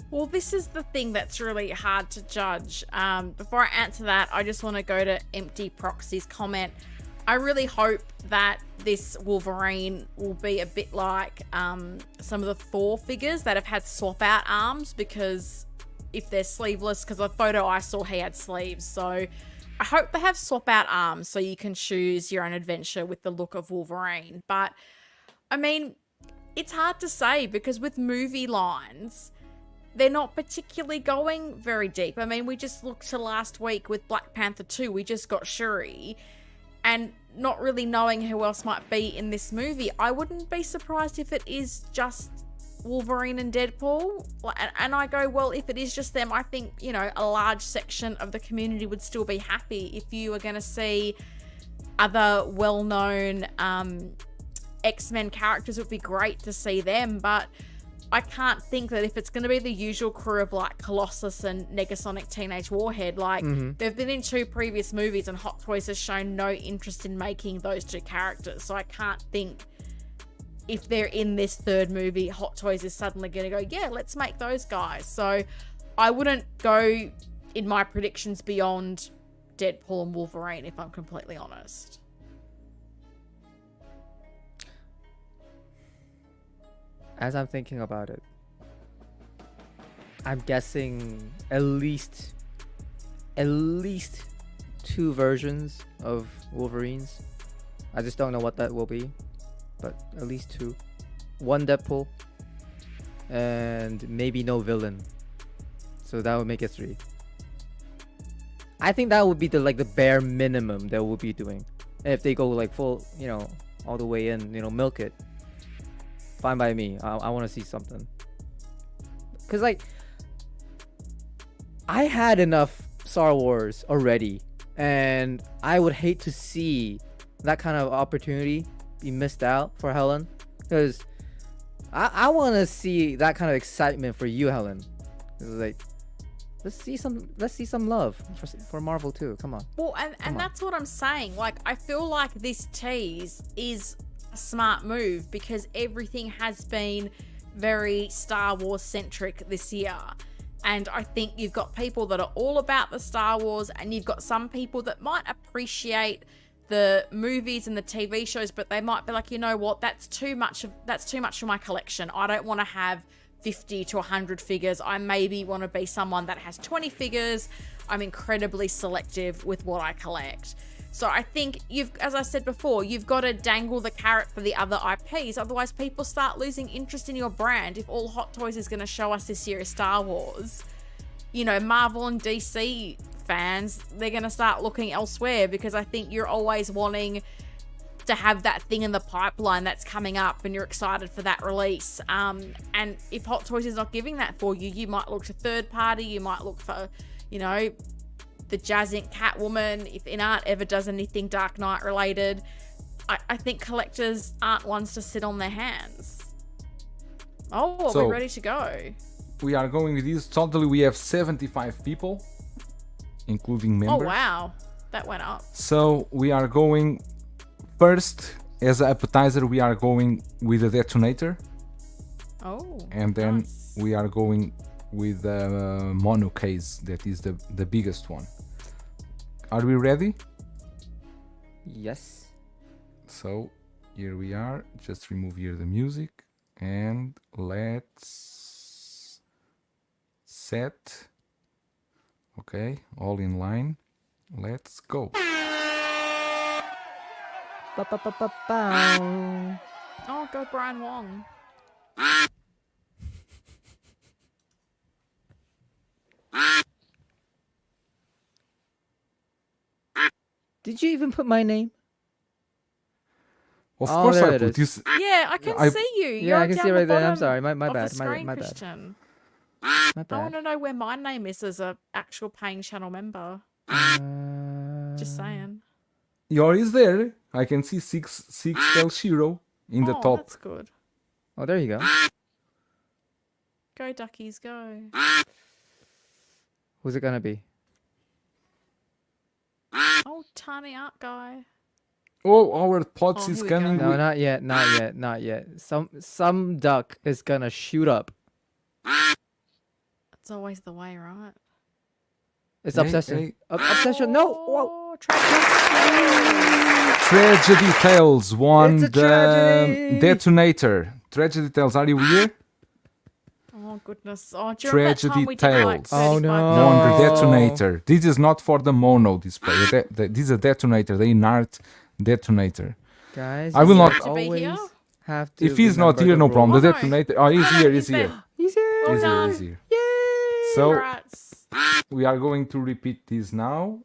Well, this is the thing that's really hard to judge. Before I answer that, I just want to go to Empty Proxy's comment. I really hope that this Wolverine will be a bit like some of the Thor figures that have had swap out arms, because if they're sleeveless, because the photo I saw, he had sleeves. So I hope they have swap out arms so you can choose your own adventure with the look of Wolverine. But I mean, it's hard to say, because with movie lines, they're not particularly going very deep. I mean, we just looked to last week with Black Panther 2. We just got Shuri. And not really knowing who else might be in this movie, I wouldn't be surprised if it is just Wolverine and Deadpool. And I go, well, if it is just them, I think, a large section of the community would still be happy. If you are going to see other well-known X-Men characters, it would be great to see them. But I can't think that if it's going to be the usual crew of like Colossus and Negasonic Teenage Warhead, like they've been in 2 previous movies and Hot Toys has shown no interest in making those 2 characters. So I can't think if they're in this 3rd movie, Hot Toys is suddenly going to go, yeah, let's make those guys. So I wouldn't go in my predictions beyond Deadpool and Wolverine, if I'm completely honest. As I'm thinking about it, I'm guessing at least 2 versions of Wolverines. I just don't know what that will be, but at least 2. 1 Deadpool, and maybe no villain. So that would make it 3. I think that would be the bare minimum that we'll be doing. And if they go like full, all the way in, milk it. Fine by me. I want to see something. Cause like, I had enough Star Wars already, and I would hate to see that kind of opportunity be missed out for Helen. Cause I want to see that kind of excitement for you, Helen. It's like, let's see some love for Marvel too. Come on. Well, and that's what I'm saying. Like, I feel like this tease is a smart move because everything has been very Star Wars centric this year. And I think you've got people that are all about the Star Wars, and you've got some people that might appreciate the movies and the TV shows, but they might be like, you know what, that's too much for my collection. I don't want to have 50 to 100 figures. I maybe want to be someone that has 20 figures. I'm incredibly selective with what I collect. So I think as I said before, you've got to dangle the carrot for the other IPs. Otherwise, people start losing interest in your brand. If all Hot Toys is going to show us this year is Star Wars, Marvel and DC fans, they're going to start looking elsewhere because I think you're always wanting to have that thing in the pipeline that's coming up and you're excited for that release. And if Hot Toys is not giving that for you, you might look to third party. You might look for, the Jazz Inc. Catwoman. If Inart ever does anything Dark Knight related, I think collectors aren't ones to sit on their hands. Oh, are we ready to go? We are going with this. Totally, we have 75 people, including members. Oh, wow. That went up. So we are going first, as an appetizer, we are going with a detonator. Oh, and then nice. We are going with a mono case that is the biggest one. Are we ready? Yes. So here we are. Just remove here the music and let's set. Okay, all in line. Let's go. Oh, go Brian Wong. Did you even put my name? Of course I put you. Yeah, I can see you. Yeah, I can see right there. I'm sorry. My bad. bad. Screen, My bad. Christian. My I bad. want to know where my name is as a actual paying channel member. Just saying. Yours is there. I can see 6 El Shiro in the top. That's good. Oh, there you go. Go duckies, go. Who's it gonna be? Oh, tiny art guy. Oh, our pots Oh, is here we coming. go. No, not yet. Not yet. Not yet. Some duck is gonna shoot up. It's always the way, right? It's Hey, obsession. hey. Obsession. No. Whoa. Oh, tragedy. Tragedy Tales won It's a the tragedy. detonator. Tragedy Tales, are you here? Oh, goodness. Oh, do you remember that Tragedy time we did like Tales. Oh, 35 no. Won the Oh. detonator. This is not for the mono display. This is a detonator. The Inart detonator. Guys, I will you not- To be always here? have to If he's not remember here, the no problem. The Oh, no. detonator. Oh, he's here. He's He's here. there. He's here. Well He's here. done. He's here. Yay! So Congrats. we are going to repeat this now.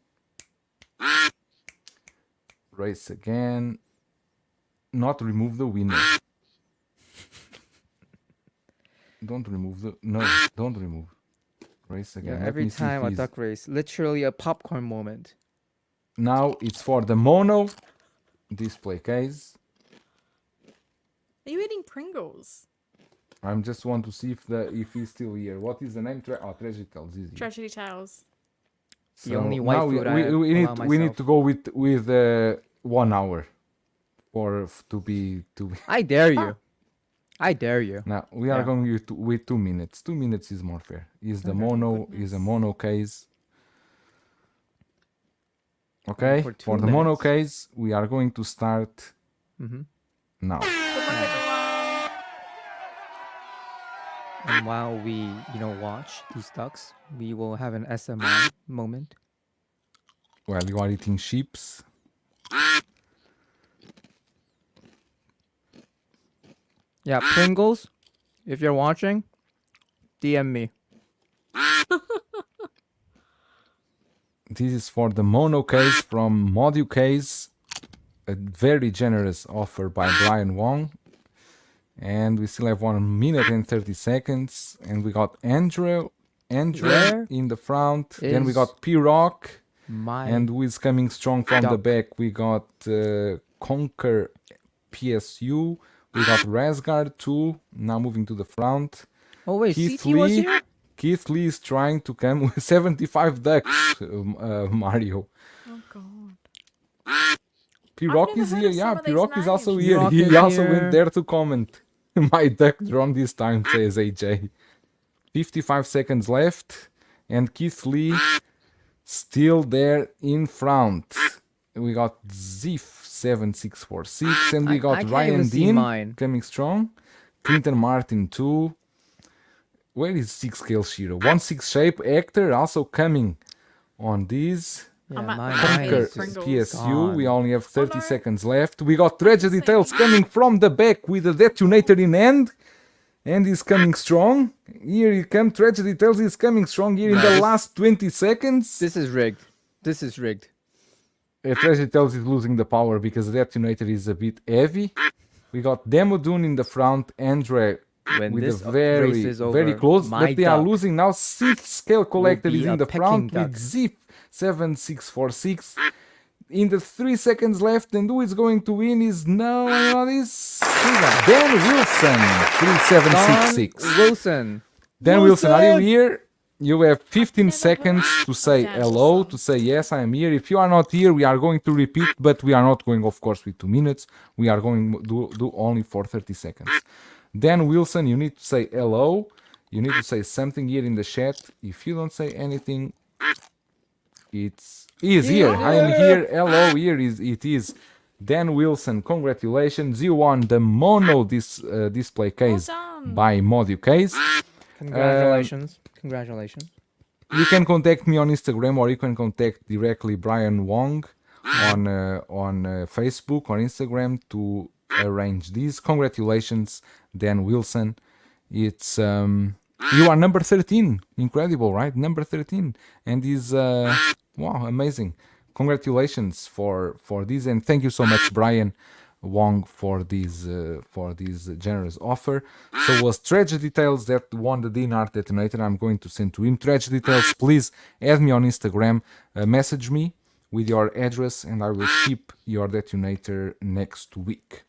Race again. Not remove the winner. Don't remove the. No, don't remove. Race again. Yeah, Let every me see if time a he's- duck race, literally a popcorn moment. Now it's for the mono display case. Are you eating Pringles? I'm just want to see if he's still here. What is the name? Tragedy Tales is here. Tragedy Tales. The So only white now food I we allow we need myself. to go with 1 hour to be. I dare you. I dare you. Now we are Yeah. going with 2 minutes. 2 minutes is more fair. Is the Okay. mono is a mono case. Only Okay, for for 2 the mono minutes. case, we are going to start Mm-hmm. now. And while we, watch these ducks, we will have an SMR moment. While you are eating chips. Yeah, Pringles, if you're watching, DM me. This is for the mono case from Modu Case. A very generous offer by Brian Wong. And we still have 1 minute and 30 seconds. And we got Andrew Where in the front. Then we is got P-Rock. My And who is coming strong from the duck. back? We got Conquer PSU. We got Rasgard too. Now moving to the front. Oh wait, Keith CT was Lee. here? Keith Lee is trying to come with 75 ducks, Mario. Oh god. P-Rock never is heard here. of Yeah, some of these P-Rock is also names. here. P-Rock He is also here. went there to comment. My duck drawn this time, says AJ. 55 seconds left. And Keith Lee still there in front. We got Ziff 7646 and we I got can't Ryan even see Dean mine. coming strong. Clinton Martin too. Where is 6 Scale Shiro? 1-6 Shape Actor also coming on this. Yeah, I'm at mine, the mine Conquer is Pringles. PSU. We gone. only have 30 no. seconds left. We got Tragedy Same. Tales coming from the back with a detonator in hand. And he's coming strong. Here he comes. Tragedy Tales is coming strong here in No, the this- last 20 seconds. This is rigged. This is rigged. Tragedy Tales is losing the power because the detonator is a bit heavy. We got Demodune in the front. Andre When with this a very, race is over, very close. my But they are duck losing now. 6 Scale Collector be is in a the front Peking with duck. Zip 7646. In the 3 seconds left, and who is going to win is no this. Dan Wilson, Don 3766. Wilson. Dan Wilson, are you Wilson! here? You have 15 never seconds heard to of say Dan hello, Wilson. to say yes, I am here. If you are not here, we are going to repeat, but we are not going, of course, with 2 minutes. We are going to do only for 30 seconds. Dan Wilson, you need to say hello. You need to say something here in the chat. If you don't say anything, he is here. I am here. Hello, here is it is. Dan Wilson, congratulations. You won the mono display case done. by Modu Case. Congratulations. Congratulations. You can contact me on Instagram or you can contact directly Brian Wong on Facebook or Instagram to arrange this. Congratulations, Dan Wilson. It's you are number 13. Incredible, right? Number 13, and is wow, amazing. Congratulations for this, and thank you so much, Brian Wong, for this generous offer. So it was Tragedy Tales that won the Inart detonator. I'm going to send to him. Tragedy Tales, please add me on Instagram, message me with your address, and I will ship your detonator next week.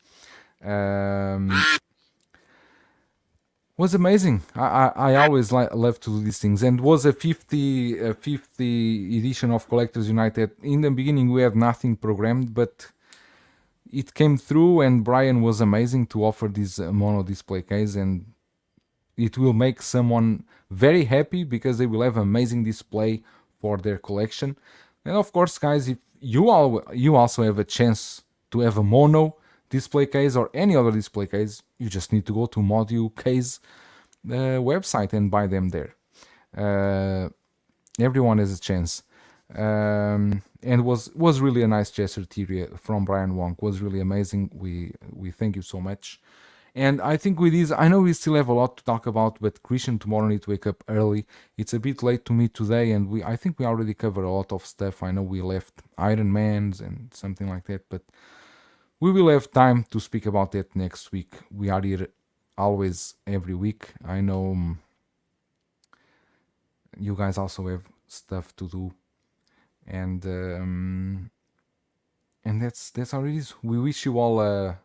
Was amazing. I always love to do these things, and was a 50 edition of Collectors United. In the beginning we had nothing programmed, but it came through, and Brian was amazing to offer this mono display case, and it will make someone very happy because they will have amazing display for their collection. And of course, guys, if you also have a chance to have a mono display case or any other display case, you just need to go to Module Case website and buy them there. Everyone has a chance. And was really a nice gesture, Thierry, from Brian Wong. Was really amazing. We thank you so much. And I think with this, I know we still have a lot to talk about, but Christian tomorrow need to wake up early. It's a bit late to me today, and I think we already covered a lot of stuff. I know we left Iron Man's and something like that, but we will have time to speak about that next week. We are here always every week. I know you guys also have stuff to do, and that's how it is. We wish you all a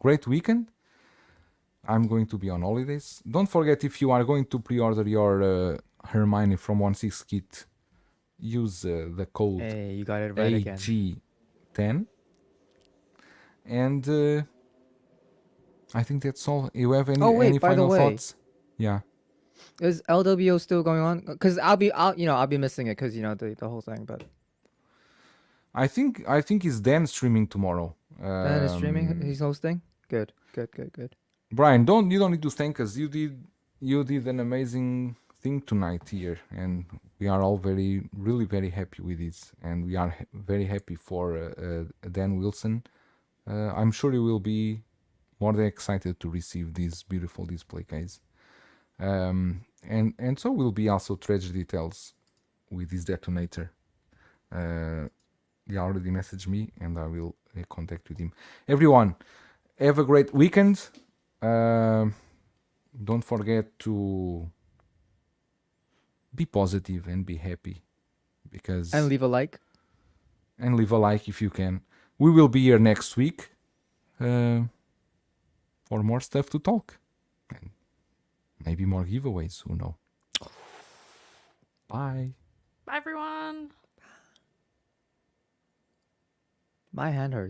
great weekend. I'm going to be on holidays. Don't forget, if you are going to pre-order your Hermione from 1/6 kit, use the code Hey, you got it right again. AG10. And I think that's all. You have Oh, wait, any by the final way. thoughts? Yeah. Is LWO still going on? Because I'll be missing it because the whole thing. But I think it's Dan streaming tomorrow. Dan is streaming. He's hosting. Good. Brian, you don't need to thank us. You did an amazing thing tonight here, and we are all really very happy with this, and we are very happy for Dan Wilson. I'm sure you will be more than excited to receive this beautiful display case. And so will be also treasure details with this detonator. He already messaged me, and I will contact with him. Everyone, have a great weekend. Don't forget to be positive and be happy, And leave a like. And leave a like if you can. We will be here next week for more stuff to talk, and maybe more giveaways. Who knows? Bye. Bye, everyone. My hand hurts.